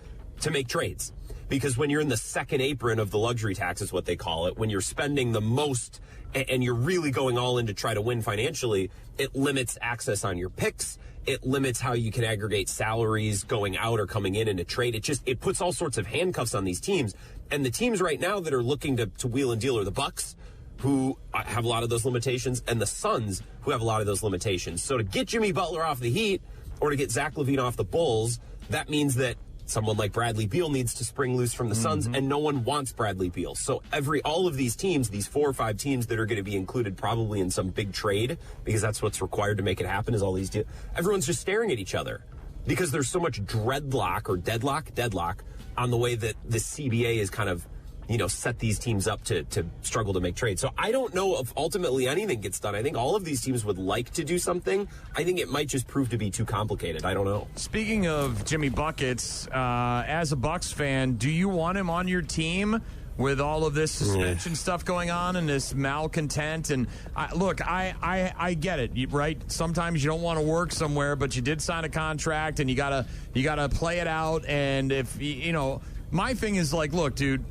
S19: to make trades. Because when you're in the second apron of the luxury tax, is what they call it, when you're spending the most and you're really going all in to try to win financially, it limits access on your picks. It limits how you can aggregate salaries going out or coming in a trade. It puts all sorts of handcuffs on these teams. And the teams right now that are looking to wheel and deal are the Bucks, who have a lot of those limitations, and the Suns, who have a lot of those limitations. So to get Jimmy Butler off the Heat, or to get Zach LaVine off the Bulls, that means that someone like Bradley Beal needs to spring loose from the Suns, and no one wants Bradley Beal. So all of these teams, these 4 or 5 teams that are going to be included probably in some big trade, because that's what's required to make it happen, is all these everyone's just staring at each other because there's so much deadlock on the way that the CBA is kind of, set these teams up to struggle to make trades. So I don't know if ultimately anything gets done. I think all of these teams would like to do something. I think it might just prove to be too complicated. I don't know.
S2: Speaking of Jimmy Buckets, as a Bucks fan, do you want him on your team with all of this suspension stuff going on and this malcontent? And I get it, right? Sometimes you don't want to work somewhere, but you did sign a contract, and you gotta play it out. And if my thing is like, look, dude,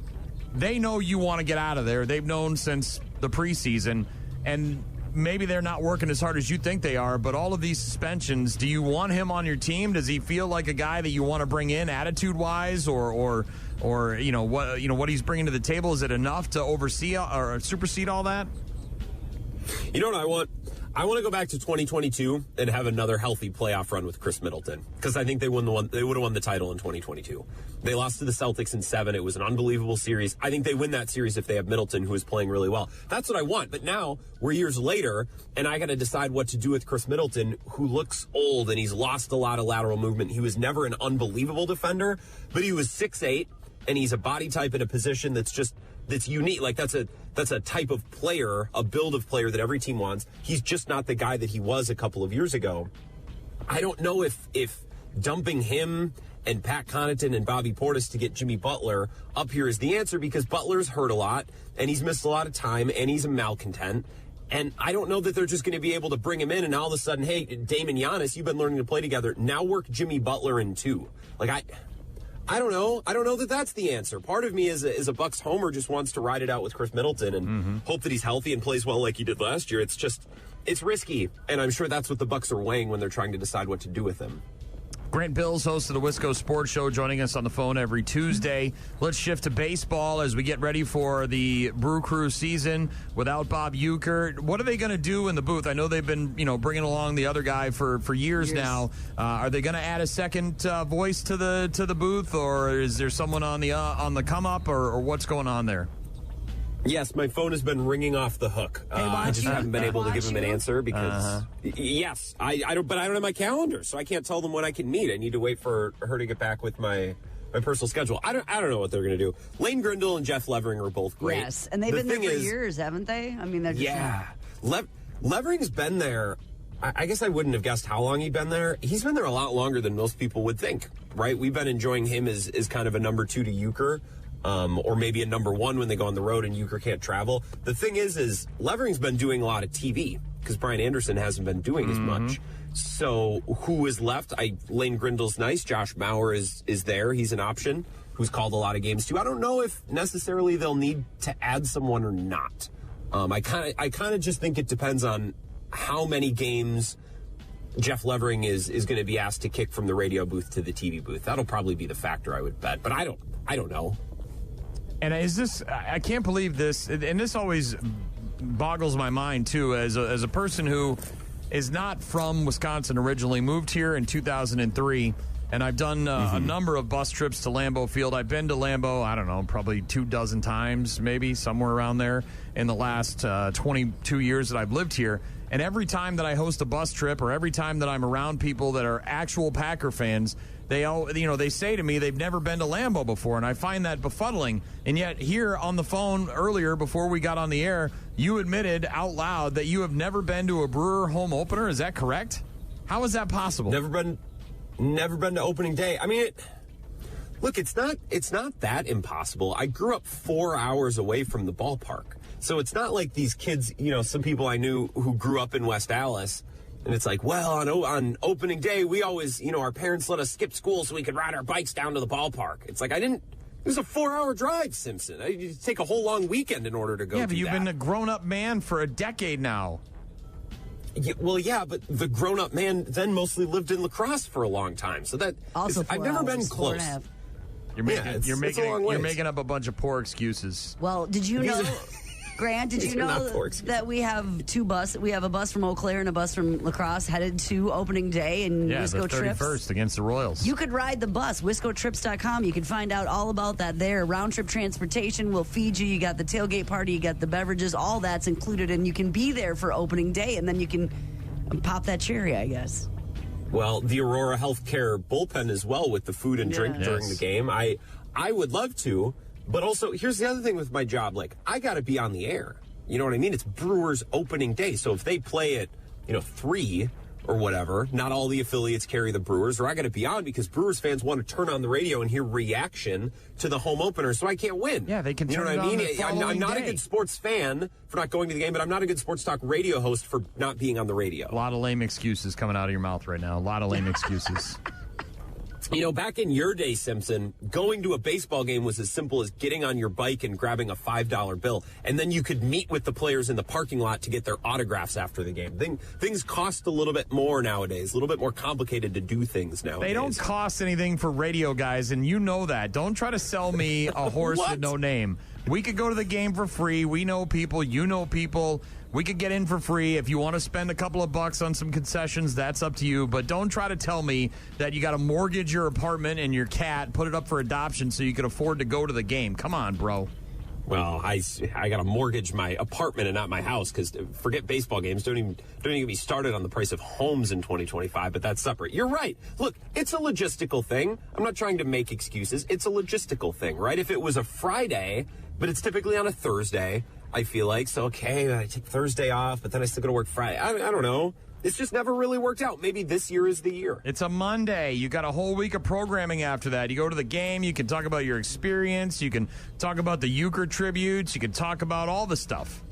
S2: they know you want to get out of there. They've known since the preseason, and maybe they're not working as hard as you think they are, but all of these suspensions, do you want him on your team? Does he feel like a guy that you want to bring in attitude-wise, or what he's bringing to the table? Is it enough to oversee or supersede all that?
S19: You know what I want? I want to go back to 2022 and have another healthy playoff run with Chris Middleton, because I think they would have won the title in 2022. They lost to the Celtics in 7. It was an unbelievable series. I think they win that series if they have Middleton, who is playing really well. That's what I want. But now we're years later, and I got to decide what to do with Chris Middleton, who looks old, and he's lost a lot of lateral movement. He was never an unbelievable defender, but he was 6'8", and he's a body type in a position that's unique. Like that's a type of player, a build of player that every team wants. He's just not the guy that he was a couple of years ago. I don't know if dumping him and Pat Connaughton and Bobby Portis to get Jimmy Butler up here is the answer, because Butler's hurt a lot, and he's missed a lot of time, and he's a malcontent. And I don't know that they're just going to be able to bring him in and all of a sudden, hey, Dame and Giannis, you've been learning to play together. Now work Jimmy Butler in too. Like, I don't know. I don't know that that's the answer. Part of me as a Bucks homer just wants to ride it out with Chris Middleton and hope that he's healthy and plays well like he did last year. It's risky, and I'm sure that's what the Bucks are weighing when they're trying to decide what to do with him.
S2: Grant Bilse, host of the Wisco Sports Show, joining us on the phone every Tuesday. Let's shift to baseball as we get ready for the Brew Crew season without Bob Uecker. What are they going to do in the booth? I know they've been, bringing along the other guy for years now. Are they going to add a second voice to the booth, or is there someone on the come up, or what's going on there?
S19: Yes, my phone has been ringing off the hook. I just haven't been able to give them an answer because, yes, I don't have my calendar, so I can't tell them when I can meet. I need to wait for her to get back with my personal schedule. I don't know what they're going to do. Lane Grindle and Jeff Levering are both great.
S3: Yes, and they've been there for years, haven't they? I mean, they're just
S19: Levering's been there. I guess I wouldn't have guessed how long he'd been there. He's been there a lot longer than most people would think, right? We've been enjoying him as kind of a number 2 to Uecker. Or maybe a number 1 when they go on the road and Uecker can't travel. The thing is Levering's been doing a lot of TV because Brian Anderson hasn't been doing as much. So who is left? Lane Grindle's nice. Josh Mauer is there. He's an option who's called a lot of games too. I don't know if necessarily they'll need to add someone or not. I kind of just think it depends on how many games Jeff Levering is going to be asked to kick from the radio booth to the TV booth. That'll probably be the factor, I would bet. But I don't know.
S2: And I can't believe this, and this always boggles my mind, too, as a person who is not from Wisconsin originally, moved here in 2003, and I've done a number of bus trips to Lambeau Field. I've been to Lambeau, I don't know, probably 24 times, maybe, somewhere around there in the last 22 years that I've lived here. And every time that I host a bus trip or every time that I'm around people that are actual Packer fans, they say to me they've never been to Lambeau before, and I find that befuddling. And yet here on the phone earlier before we got on the air, you admitted out loud that you have never been to a Brewer home opener. Is that correct? How is that possible?
S19: Never been to opening day. I mean, look, it's not that impossible. I grew up 4 hours away from the ballpark. So it's not like these kids, some people I knew who grew up in West Allis, and it's like, well, on opening day, we always, our parents let us skip school so we could ride our bikes down to the ballpark. It's like, it was a 4-hour drive, Simpson. You take a whole long weekend in order to go.
S2: Yeah, but you've been a grown-up man for a decade now.
S19: Yeah, well, yeah, but the grown-up man then mostly lived in La Crosse for a long time. So I've never been close.
S2: You're making up a bunch of poor excuses.
S3: Well, did you know... Grant, did you know that we have 2 buses? We have a bus from Eau Claire and a bus from La Crosse headed to opening day in Wisco Trips.
S2: The 31st against the Royals.
S3: You could ride the bus, WiscoTrips.com. You can find out all about that there. Round trip transportation will feed you. You got the tailgate party, you got the beverages, all that's included, and you can be there for opening day, and then you can pop that cherry, I guess.
S19: Well, the Aurora Healthcare bullpen as well with the food and drink during the game. I would love to. But also, here's the other thing with my job. Like, I got to be on the air. You know what I mean? It's Brewers opening day. So if they play at, 3 or whatever, not all the affiliates carry the Brewers, or I got to be on because Brewers fans want to turn on the radio and hear reaction to the home opener, so I can't win.
S2: Yeah, they can turn
S19: it on. You know what I mean? I'm not
S2: day.
S19: a good sports fan for not going to the game, but I'm not a good sports talk radio host for not being on the radio.
S2: A lot of lame excuses coming out of your mouth right now. A lot of lame excuses.
S19: Back in your day, Simpson, going to a baseball game was as simple as getting on your bike and grabbing a $5 bill, and then you could meet with the players in the parking lot to get their autographs after the game. Things cost a little bit more nowadays, a little bit more complicated to do things nowadays.
S2: They don't cost anything for radio guys, and you know that. Don't try to sell me a horse with no name. We could go to the game for free. We know people. You know people. We could get in for free. If you want to spend a couple of bucks on some concessions, that's up to you. But don't try to tell me that you got to mortgage your apartment and your cat, put it up for adoption so you can afford to go to the game. Come on, bro.
S19: Well, I got to mortgage my apartment and not my house because forget baseball games. Don't even get me started on the price of homes in 2025, but that's separate. You're right. Look, it's a logistical thing. I'm not trying to make excuses. It's a logistical thing, right? If it was a Friday, but it's typically on a Thursday, I feel like. So, okay, I take Thursday off, but then I still got to work Friday. I don't know. It's just never really worked out. Maybe this year is the year.
S2: It's a Monday. You got a whole week of programming after that. You go to the game. You can talk about your experience. You can talk about the Uecker tributes. You can talk about all the stuff.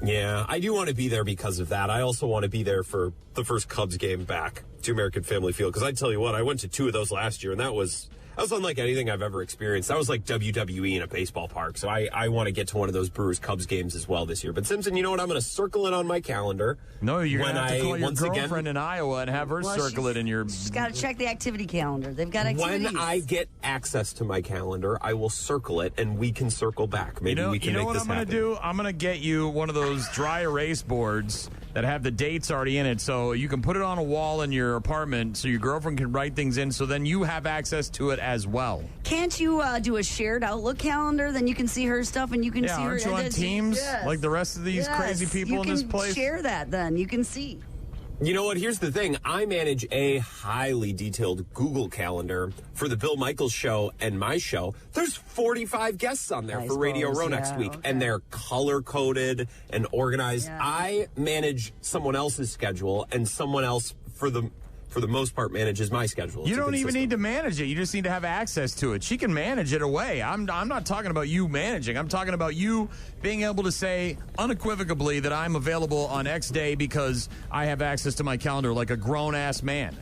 S19: Yeah, I do want to be there because of that. I also want to be there for the first Cubs game back to American Family Field. Because I tell you what, I went to 2 of those last year, and that was... That was unlike anything I've ever experienced. That was like WWE in a baseball park. So I want to get to one of those Brewers-Cubs games as well this year. But Simpson, you know what? I'm going to circle it on my calendar.
S2: No, you're going to have to call your girlfriend in Iowa and have her circle it in your...
S3: She's got to check the activity calendar. They've got activities.
S19: When I get access to my calendar, I will circle it, and we can circle back. Maybe we can make this happen. You know what I'm going to do?
S2: I'm going to get you one of those dry erase boards that have the dates already in it, so you can put it on a wall in your apartment so your girlfriend can write things in, so then you have access to it as well.
S3: Can't you do a shared Outlook calendar? Then you can see her stuff and you can see her.
S2: Aren't you on Teams like the rest of these crazy people in this place?
S3: You can share that then. You can see.
S19: You know what? Here's the thing. I manage a highly detailed Google Calendar for the Bill Michaels show and my show. There's 45 guests on there for Radio Row next week, and they're color-coded and organized. Yeah. I manage someone else's schedule, and someone else, for the most part, manages my schedule.
S2: You don't even need to manage it. You just need to have access to it. She can manage it away. I'm not talking about you managing. I'm talking about you being able to say unequivocally that I'm available on X day because I have access to my calendar like a grown-ass man.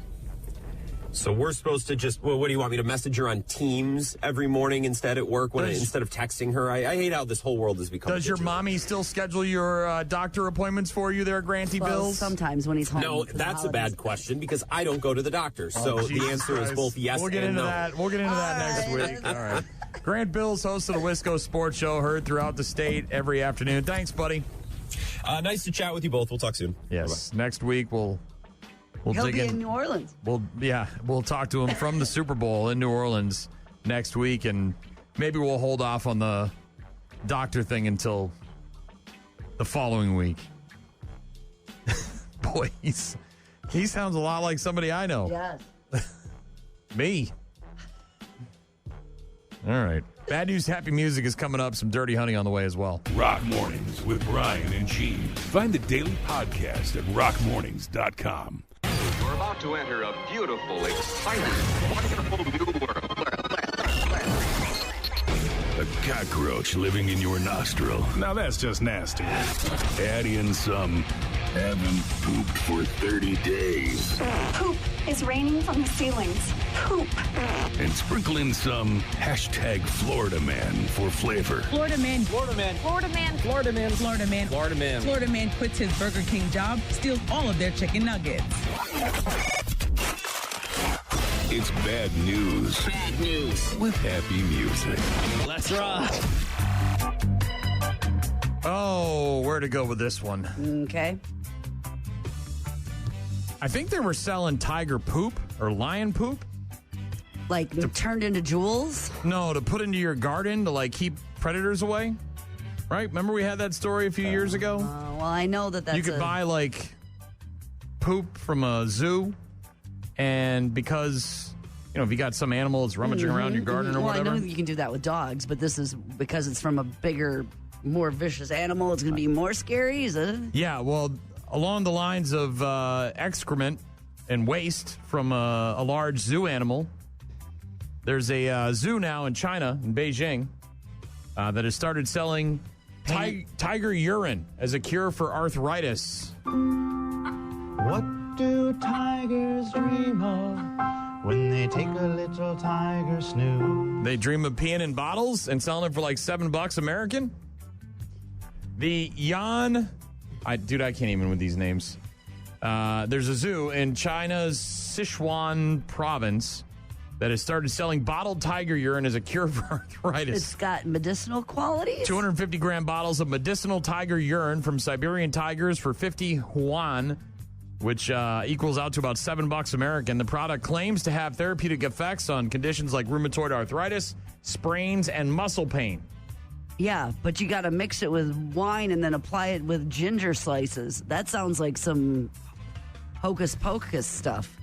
S19: So we're supposed to just, what do you want me to message her on Teams every morning instead at work instead of texting her? I hate how this whole world has become.
S2: Does your mommy still schedule your doctor appointments for you there, Granty Bilse?
S3: Sometimes when he's home.
S19: No, that's a bad question because I don't go to the doctor. So the answer is both yes and no.
S2: We'll get into that next week. All right. Grant Bilse, host of the Wisco Sports Show, heard throughout the state every afternoon. Thanks, buddy.
S19: Nice to chat with you both. We'll talk soon.
S2: Yes. Bye-bye. Next week, He'll
S3: be in New Orleans.
S2: We'll talk to him from the Super Bowl in New Orleans next week, and maybe we'll hold off on the doctor thing until the following week. Boy, he sounds a lot like somebody I know.
S3: Yes.
S2: Me. All right. Bad News, Happy Music is coming up. Some Dirty Honey on the way as well.
S4: Rock Mornings with Brian and Gene. Find the daily podcast at rockmornings.com.
S20: We're about to enter a beautiful, exciting, wonderful new world.
S4: A cockroach living in your nostril. Now that's just nasty. Add in some haven't pooped for 30 days.
S21: Poop is raining from the ceilings. Poop.
S4: And sprinkle in some hashtag Florida Man for flavor.
S22: Florida Man.
S21: Florida Man.
S22: Florida Man.
S21: Florida Man.
S22: Florida Man.
S19: Florida Man.
S22: Florida Man quits his Burger King job, steals all of their chicken nuggets.
S4: It's bad news.
S21: Bad news.
S4: With happy music.
S21: Let's rock.
S2: Oh, where to go with this one?
S3: Okay.
S2: I think they were selling tiger poop or lion poop.
S3: Like turned into jewels?
S2: No, to put into your garden to like keep predators away. Right? Remember we had that story a few years ago?
S3: Well, I know that's
S2: you could buy like poop from a zoo, and because if you got some animal that's rummaging around your garden or whatever.
S3: I know you can do that with dogs, but this is because it's from a bigger, more vicious animal. It's going to be more scary, is it?
S2: Yeah, well, along the lines of excrement and waste from a large zoo animal, there's a zoo now in China, in Beijing, that has started selling tiger urine as a cure for arthritis.
S23: What do tigers dream of when they take a little tiger snooze?
S2: They dream of peeing in bottles and selling them for like $7 American. The Yan... I can't even with these names. There's a zoo in China's Sichuan province that has started selling bottled tiger urine as a cure for arthritis.
S3: It's got medicinal qualities?
S2: 250-gram bottles of medicinal tiger urine from Siberian tigers for 50 yuan, which equals out to about $7 American. The product claims to have therapeutic effects on conditions like rheumatoid arthritis, sprains, and muscle pain.
S3: Yeah, but you got to mix it with wine and then apply it with ginger slices. That sounds like some hocus pocus stuff.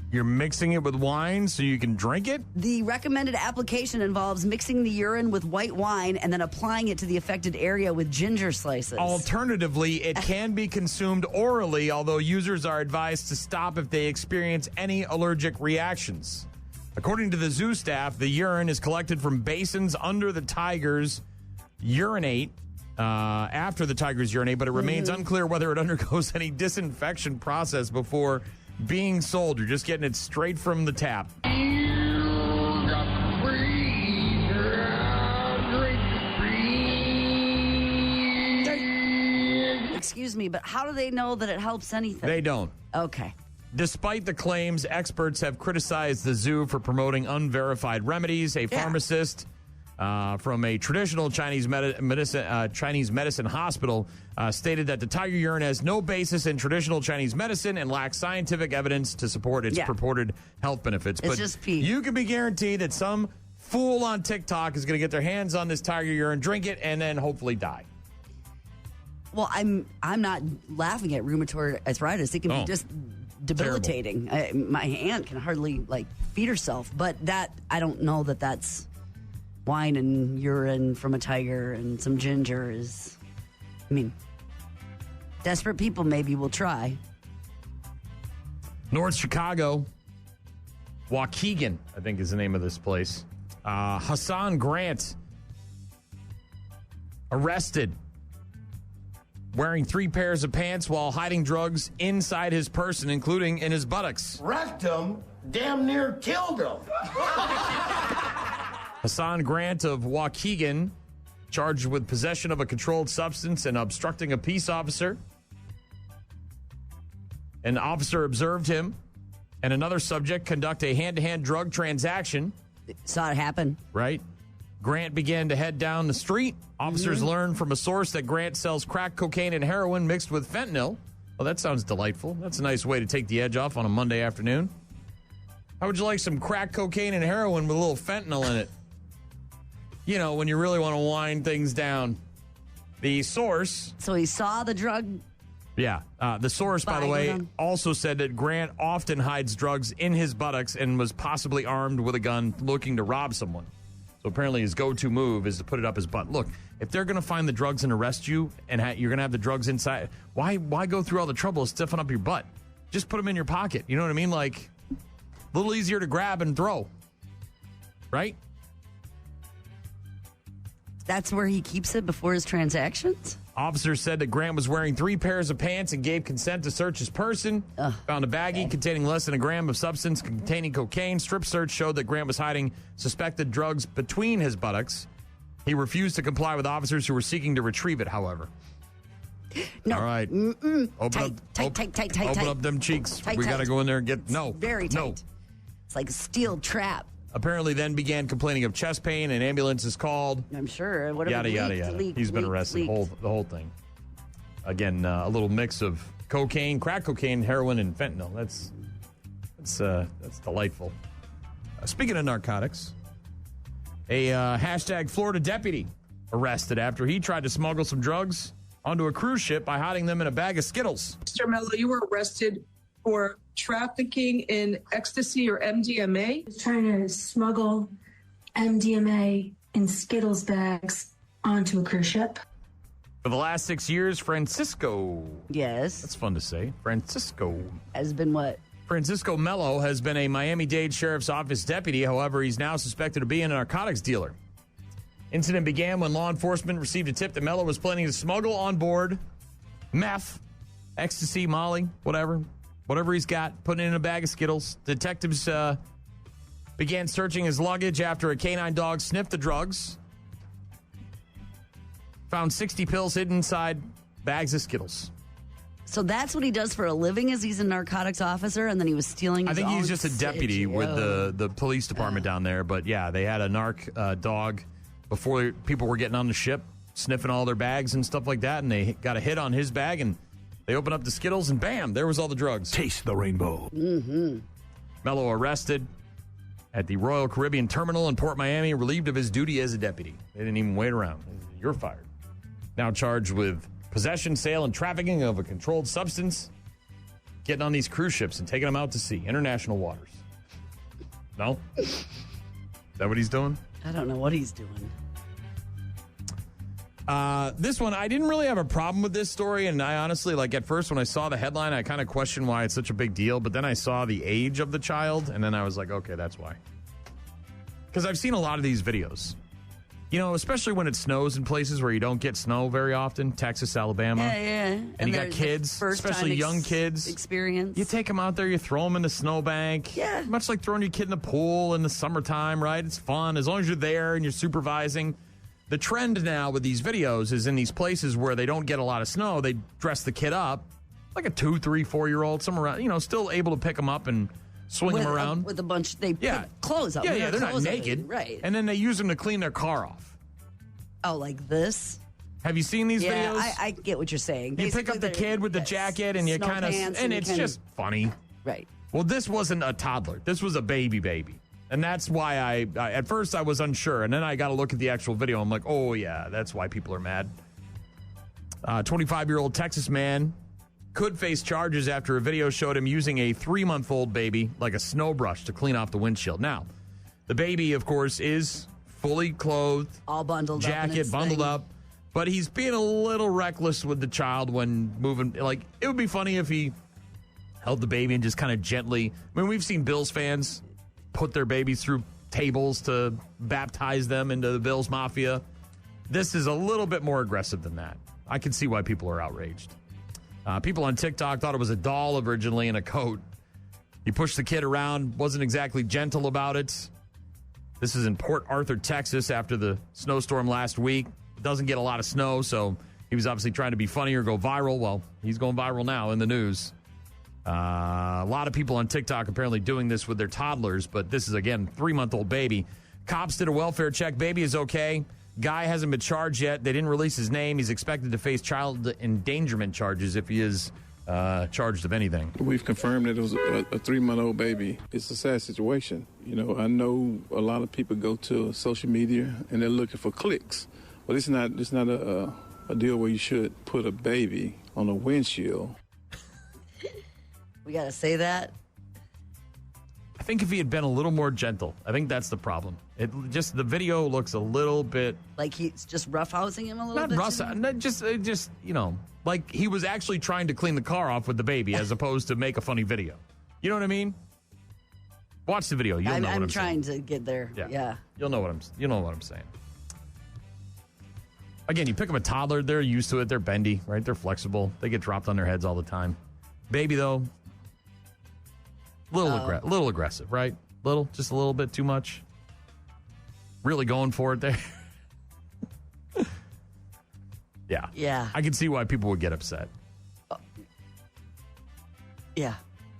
S2: You're mixing it with wine so you can drink it?
S3: The recommended application involves mixing the urine with white wine and then applying it to the affected area with ginger slices.
S2: Alternatively, it can be consumed orally, although users are advised to stop if they experience any allergic reactions. According to the zoo staff, the urine is collected from basins under the tigers urinate after the tigers urinate, but it remains unclear whether it undergoes any disinfection process before being sold. You're just getting it straight from the tap.
S23: You got
S3: excuse me, but how do they know that it helps anything?
S2: They don't.
S3: Okay.
S2: Despite the claims, experts have criticized the zoo for promoting unverified remedies. A pharmacist from a traditional Chinese medicine hospital stated that the tiger urine has no basis in traditional Chinese medicine and lacks scientific evidence to support its purported health benefits.
S3: It's just pee.
S2: You can be guaranteed that some fool on TikTok is going to get their hands on this tiger urine, drink it, and then hopefully die.
S3: Well, I'm not laughing at rheumatoid arthritis. It can be just debilitating. My aunt can hardly feed herself, but that I don't know that that's wine and urine from a tiger and some ginger is. I mean, desperate people maybe will try.
S2: North Chicago, Waukegan, I think is the name of this place. Hassan Grant arrested wearing 3 pairs of pants while hiding drugs inside his person, including in his buttocks.
S17: Wrecked him, damn near killed him.
S2: Hassan Grant of Waukegan, charged with possession of a controlled substance and obstructing a peace officer. An officer observed him and another subject conduct a hand-to-hand drug transaction.
S3: Saw it happen.
S2: Right. Grant began to head down the street. Officers learned from a source that Grant sells crack cocaine and heroin mixed with fentanyl. Well, that sounds delightful. That's a nice way to take the edge off on a Monday afternoon. How would you like some crack cocaine and heroin with a little fentanyl in it? You know, when you really want to wind things down. The source...
S3: So he saw the drug...
S2: Yeah. The source, by the way, also said that Grant often hides drugs in his buttocks and was possibly armed with a gun looking to rob someone. So apparently his go-to move is to put it up his butt. Look, if they're going to find the drugs and arrest you and you're going to have the drugs inside, why go through all the trouble of stiffing up your butt? Just put them in your pocket. You know what I mean? Like, a little easier to grab and throw. Right?
S3: That's where he keeps it before his transactions?
S2: Officers said that Grant was wearing 3 pairs of pants and gave consent to search his person. Found a baggie containing less than a gram of substance containing cocaine. Strip search showed that Grant was hiding suspected drugs between his buttocks. He refused to comply with officers who were seeking to retrieve it, however.
S3: No.
S2: All right. Open up them cheeks. We got to go in there and get... No.
S3: Very tight. No. It's like a steel trap.
S2: Apparently then began complaining of chest pain. An ambulance is called.
S3: I'm sure.
S2: Yada, yada, yada. He's been arrested. The whole thing. Again, a little mix of cocaine, crack cocaine, heroin, and fentanyl. That's delightful. Speaking of narcotics, a hashtag Florida deputy arrested after he tried to smuggle some drugs onto a cruise ship by hiding them in a bag of Skittles.
S6: Mr. Mello, you were arrested for trafficking in ecstasy or MDMA?
S5: I was trying to smuggle MDMA in Skittles bags onto a cruise ship.
S2: For the last 6 years, Francisco.
S3: Yes.
S2: That's fun to say. Francisco.
S3: Has been what?
S2: Francisco Mello has been a Miami-Dade Sheriff's Office deputy. However, he's now suspected of being a narcotics dealer. Incident began when law enforcement received a tip that Mello was planning to smuggle on board meth, ecstasy, Molly, whatever he's got, putting it in a bag of Skittles. Detectives began searching his luggage after a canine dog sniffed the drugs. Found 60 pills hidden inside bags of Skittles.
S3: So that's what he does for a living, is he's a narcotics officer, and then he was stealing his
S2: I think
S3: own
S2: he's just a deputy with the police department down there. But yeah, they had a narc dog before people were getting on the ship, sniffing all their bags and stuff like that, and they got a hit on his bag, and they opened up the Skittles, and bam, there was all the drugs.
S4: Taste the rainbow.
S3: Mm-hmm.
S2: Mello arrested at the Royal Caribbean Terminal in Port Miami, relieved of his duty as a deputy. They didn't even wait around. You're fired. Now charged with possession, sale, and trafficking of a controlled substance, getting on these cruise ships and taking them out to sea, international waters. No? Is that what he's doing?
S3: I don't know what he's doing.
S2: This one, I didn't really have a problem with this story, and I honestly, at first when I saw the headline, I kind of questioned why it's such a big deal, but then I saw the age of the child, and then I was like, okay, that's why. Because I've seen a lot of these videos. You know, especially when it snows in places where you don't get snow very often, Texas, Alabama.
S3: Yeah.
S2: And you got kids, especially young kids.
S3: Experience.
S2: You take them out there, you throw them in the snowbank.
S3: Yeah.
S2: Much like throwing your kid in the pool in the summertime, right? It's fun. As long as you're there and you're supervising. the trend now with these videos is in these places where they don't get a lot of snow, they dress the kid up like a 2, 3, 4-year-old, somewhere around, still able to pick them up and swing them around.
S3: With a bunch, they put clothes up.
S2: Yeah, they're not naked.
S3: Right.
S2: And then they use them to clean their car off.
S3: Oh, like this?
S2: Have you seen these videos?
S3: Yeah, I get what you're saying.
S2: You pick up the kid with the jacket and you kind of, and it's just funny.
S3: Right.
S2: Well, this wasn't a toddler. This was a baby. And that's why I at first I was unsure. And then I got to look at the actual video. I'm like, oh, yeah, that's why people are mad. 25-year-old Texas man could face charges after a video showed him using a 3-month-old baby like a snow brush to clean off the windshield. Now, the baby, of course, is fully clothed.
S3: All bundled up.
S2: Jacket bundled up. But he's being a little reckless with the child when moving. Like, it would be funny if he held the baby and just kind of gently. I mean, we've seen Bills fans put their babies through tables to baptize them into the Bills Mafia. This is a little bit more aggressive than that. I can see why people are outraged. People on TikTok thought it was a doll originally in a coat. He pushed the kid around, wasn't exactly gentle about it. This is in Port Arthur, Texas, after the snowstorm last week. Doesn't get a lot of snow, so he was obviously trying to be funny or go viral. Well, he's going viral now in the news. A lot of people on TikTok apparently doing this with their toddlers, but this is, again, 3-month-old baby. Cops did a welfare check. Baby is okay. Guy hasn't been charged yet. They didn't release his name. He's expected to face child endangerment charges if he is charged of anything.
S7: We've confirmed that it was a 3-month-old baby. It's a sad situation. I know a lot of people go to social media and they're looking for clicks. But it's not a deal where you should put a baby on a windshield.
S3: We got to say that.
S2: I think if he had been a little more gentle, I think that's the problem. The video looks a little bit
S3: like he's just roughhousing him a little bit.
S2: Not just like he was actually trying to clean the car off with the baby as opposed to make a funny video. You know what I mean? Watch the video. You'll know what I'm saying.
S3: I'm trying to get there. Yeah.
S2: You'll know what I'm saying. Again, you pick up a toddler, they're used to it. They're bendy, right? They're flexible. They get dropped on their heads all the time. Baby, though, little aggressive, right? Just a little bit too much. Really going for it there. Yeah.
S3: Yeah.
S2: I can see why people would get upset.
S3: Yeah.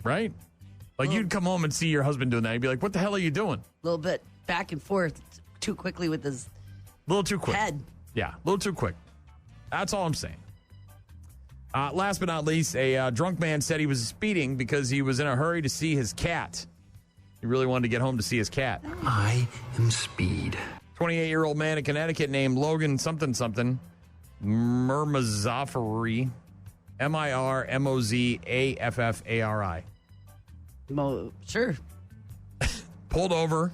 S2: Right? Like, you'd come home and see your husband doing that. You'd be like, what the hell are you doing?
S3: A little bit back and forth too quickly with his
S2: little too quick.
S3: Head.
S2: Yeah, a little too quick. That's all I'm saying. Last but not least, a drunk man said he was speeding because he was in a hurry to see his cat. He really wanted to get home to see his cat.
S8: I am speed.
S2: 28-year-old man in Connecticut named Logan something Mirmazaffari, Mirmozaffari.
S3: Sure.
S2: Pulled over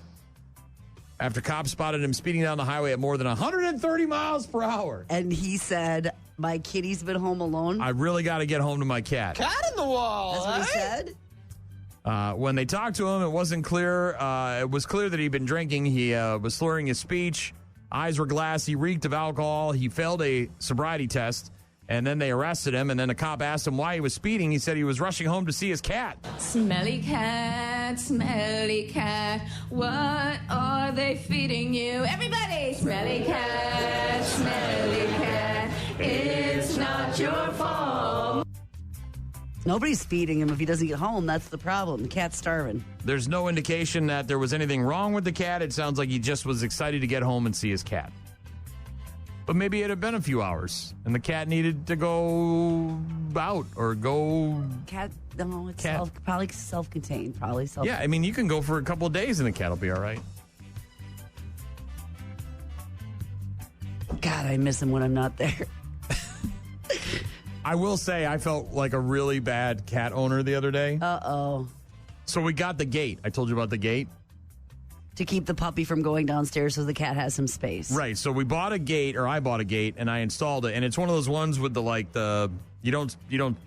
S2: after cops spotted him speeding down the highway at more than 130 miles per hour.
S3: And he said, my kitty's been home alone.
S2: I really got to get home to my cat.
S3: Cat in the wall. That's what he said?
S2: When they talked to him, it wasn't clear. It was clear that he'd been drinking. He was slurring his speech. Eyes were glassy, reeked of alcohol. He failed a sobriety test. And then they arrested him, and then the cop asked him why he was speeding. He said he was rushing home to see his cat.
S5: Smelly cat, what are they feeding you? Everybody! Smelly cat, it's not your fault.
S3: Nobody's feeding him if he doesn't get home. That's the problem. The cat's starving.
S2: There's no indication that there was anything wrong with the cat. It sounds like he just was excited to get home and see his cat. But maybe it had been a few hours, and the cat needed to go out or go.
S3: Cat, no, it's probably self-contained.
S2: Yeah, I mean, you can go for a couple of days, and the cat will be all right.
S3: God, I miss him when I'm not there.
S2: I will say I felt like a really bad cat owner the other day.
S3: Uh-oh.
S2: So we got the gate. I told you about the gate.
S3: To keep the puppy from going downstairs so the cat has some space.
S2: Right. So we bought a gate, or I bought a gate, and I installed it. And it's one of those ones with the you don't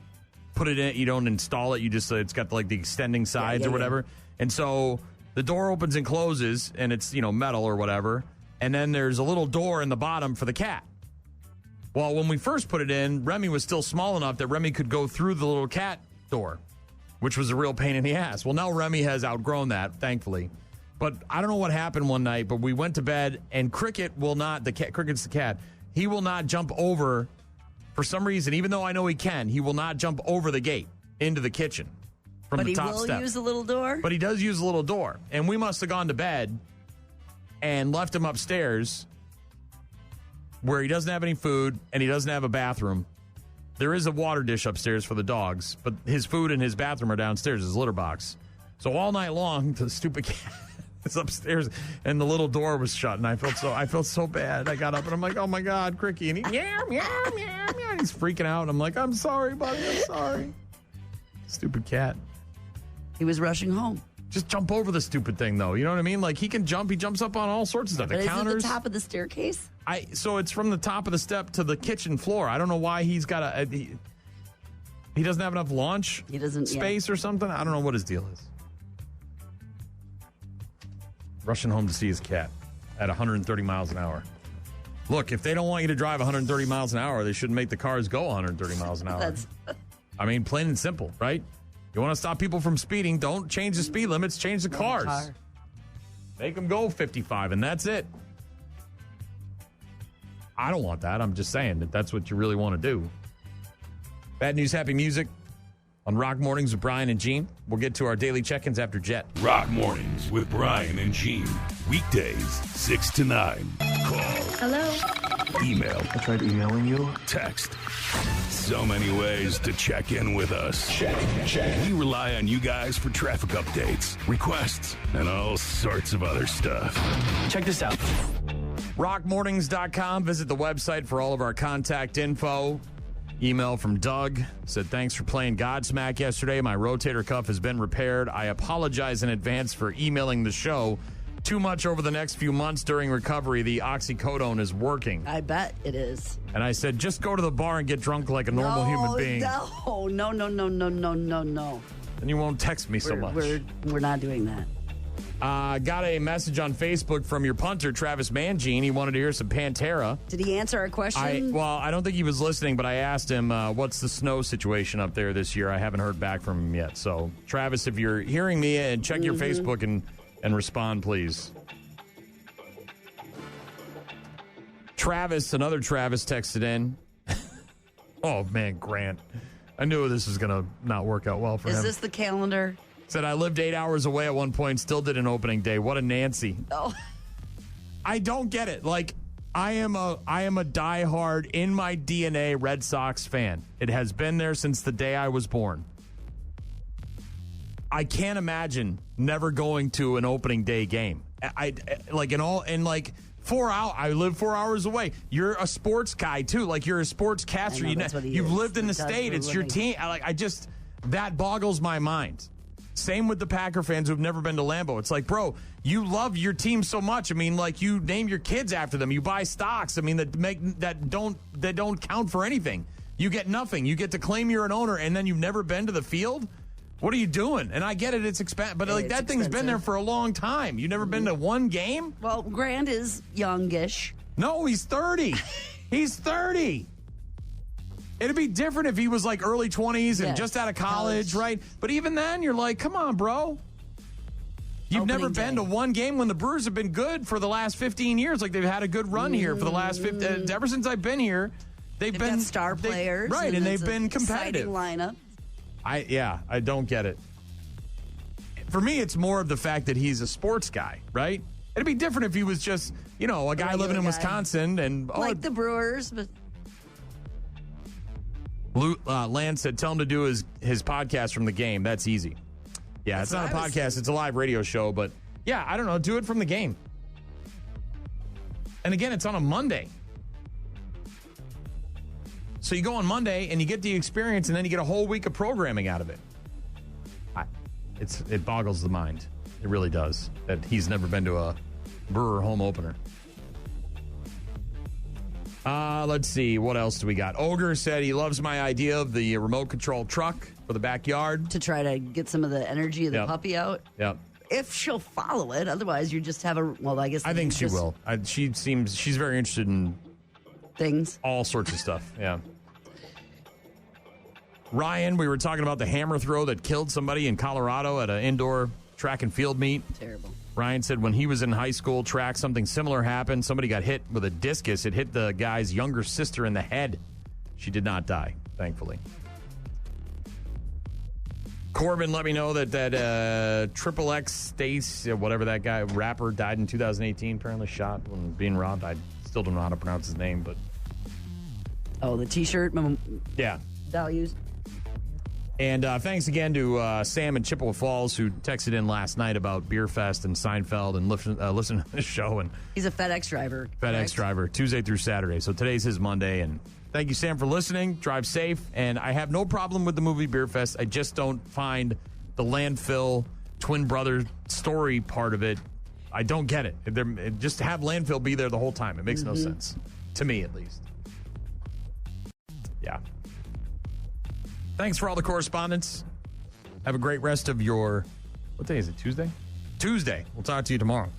S2: put it in, you don't install it. You just it's got the extending sides or whatever. Yeah. And so the door opens and closes, and it's metal or whatever. And then there's a little door in the bottom for the cat. Well, when we first put it in, Remy was still small enough that Remy could go through the little cat door, which was a real pain in the ass. Well, now Remy has outgrown that, thankfully. But I don't know what happened one night, but we went to bed, and Cricket will not, Cricket's the cat, he will not jump over, for some reason, even though I know he will not jump over the gate into the kitchen from the top step.
S3: But he will use the little door?
S2: But he does use the little door. And we must have gone to bed and left him upstairs where he doesn't have any food and he doesn't have a bathroom. There is a water dish upstairs for the dogs, but his food and his bathroom are downstairs, his litter box. So all night long, the stupid cat is upstairs and the little door was shut, and I felt so bad. I got up and I'm like, oh my God, Cricky, and he meow, meow, meow, meow. And he's freaking out. And I'm like, I'm sorry, buddy, I'm sorry. Stupid cat.
S3: He was rushing home.
S2: Just jump over the stupid thing, though. You know what I mean? Like, he can jump. He jumps up on all sorts of stuff.
S3: But
S2: The counters.
S3: Is it the top of the staircase?
S2: So it's from the top of the step to the kitchen floor. I don't know why he's got he doesn't have enough launch space or something. I don't know what his deal is. Rushing home to see his cat at 130 miles an hour. Look, if they don't want you to drive 130 miles an hour, they shouldn't make the cars go 130 miles an hour. I mean, plain and simple, right? You want to stop people from speeding, don't change the speed limits, change the cars. Make them go 55, and that's it. I don't want that. I'm just saying that that's what you really want to do. Bad news, happy music on Rock Mornings with Brian and Gene. We'll get to our daily check-ins after Jet.
S4: Rock Mornings with Brian and Gene. Weekdays, 6 to 9. Call.
S21: Hello?
S4: Email.
S8: I tried emailing you.
S4: Text. So many ways to check in with us. Check. We rely on you guys for traffic updates, requests, and all sorts of other stuff.
S16: Check this out.
S2: Rockmornings.com. Visit the website for all of our contact info. Email from Doug said, thanks for playing Godsmack yesterday. My rotator cuff has been repaired. I apologize in advance for emailing the show too much over the next few months during recovery. The oxycodone is working.
S3: I bet it is.
S2: And I said, just go to the bar and get drunk like a normal human being.
S3: No.
S2: And you won't text me so much.
S3: We're not doing that.
S2: Got a message on Facebook from your punter, Travis Mangine. He wanted to hear some Pantera.
S3: Did he answer our question?
S2: I don't think he was listening, but I asked him, what's the snow situation up there this year? I haven't heard back from him yet. So, Travis, if you're hearing me, and check your Facebook and respond, please. Another Travis texted in. Oh, man, Grant. I knew this was going to not work out well for him.
S3: Is this the calendar?
S2: Said, I lived 8 hours away at one point, still did an opening day. What a Nancy.
S3: Oh.
S2: I don't get it. Like, I am a diehard, in my DNA, Red Sox fan. It has been there since the day I was born. I can't imagine never going to an opening day game. I 4 hours. I live 4 hours away. You're a sports guy too. Like, you're a sports caster. You've lived in the state. It's your team. That boggles my mind. Same with the Packer fans who've never been to Lambeau. It's like, bro, you love your team so much. I mean, like, you name your kids after them. You buy stocks. I mean, that don't count for anything. You get nothing. You get to claim you're an owner, and then you've never been to the field. What are you doing? And I get it, it's expensive, but like that thing's been there for a long time. You've never been to one game?
S3: Well, Grant is youngish.
S2: No, he's 30. He's 30. It'd be different if he was like early 20s and just out of college, right? But even then, you're like, come on, bro. You've never been to one game when the Brewers have been good for the last 15 years. Like, they've had a good run here for the last 15. Ever since I've been here, they've been
S3: got star players.
S2: Right, and they've been competitive.
S3: Lineup.
S2: I don't get it. For me, it's more of the fact that he's a sports guy, right? It'd be different if he was just, a guy living in Wisconsin and
S3: like the Brewers, but.
S2: Lance said, tell him to do his podcast from the game. That's easy. Yeah, it's not a podcast. It's a live radio show. But, yeah, I don't know. Do it from the game. And, again, it's on a Monday. So you go on Monday, and you get the experience, and then you get a whole week of programming out of it. It boggles the mind. It really does. That he's never been to a Brewer home opener. Let's see. What else do we got? Ogre said he loves my idea of the remote control truck for the backyard.
S3: To try to get some of the energy of the puppy out?
S2: Yep.
S3: If she'll follow it. Otherwise, you just have I guess.
S2: I think she will. She's very interested in
S3: things.
S2: All sorts of stuff. Yeah. Ryan, we were talking about the hammer throw that killed somebody in Colorado at an indoor track and field meet.
S3: Terrible.
S2: Ryan said when he was in high school track, something similar happened. Somebody got hit with a discus. It hit the guy's younger sister in the head. She did not die, thankfully. Corbin let me know that Triple X Stace, whatever that guy, rapper, died in 2018, apparently shot when being robbed. I still don't know how to pronounce his name, but...
S3: Oh, the T-shirt?
S2: Yeah.
S3: Values.
S2: And thanks again to Sam in Chippewa Falls, who texted in last night about Beerfest and Seinfeld and listen to the show. And
S3: he's a FedEx driver.
S2: FedEx driver, Tuesday through Saturday. So today's his Monday. And thank you, Sam, for listening. Drive safe. And I have no problem with the movie Beerfest. I just don't find the landfill twin brother story part of it. I don't get it. Just have landfill be there the whole time. It makes no sense. To me, at least. Yeah. Thanks for all the correspondence. Have a great rest of your... What day is it? Tuesday? Tuesday. We'll talk to you tomorrow.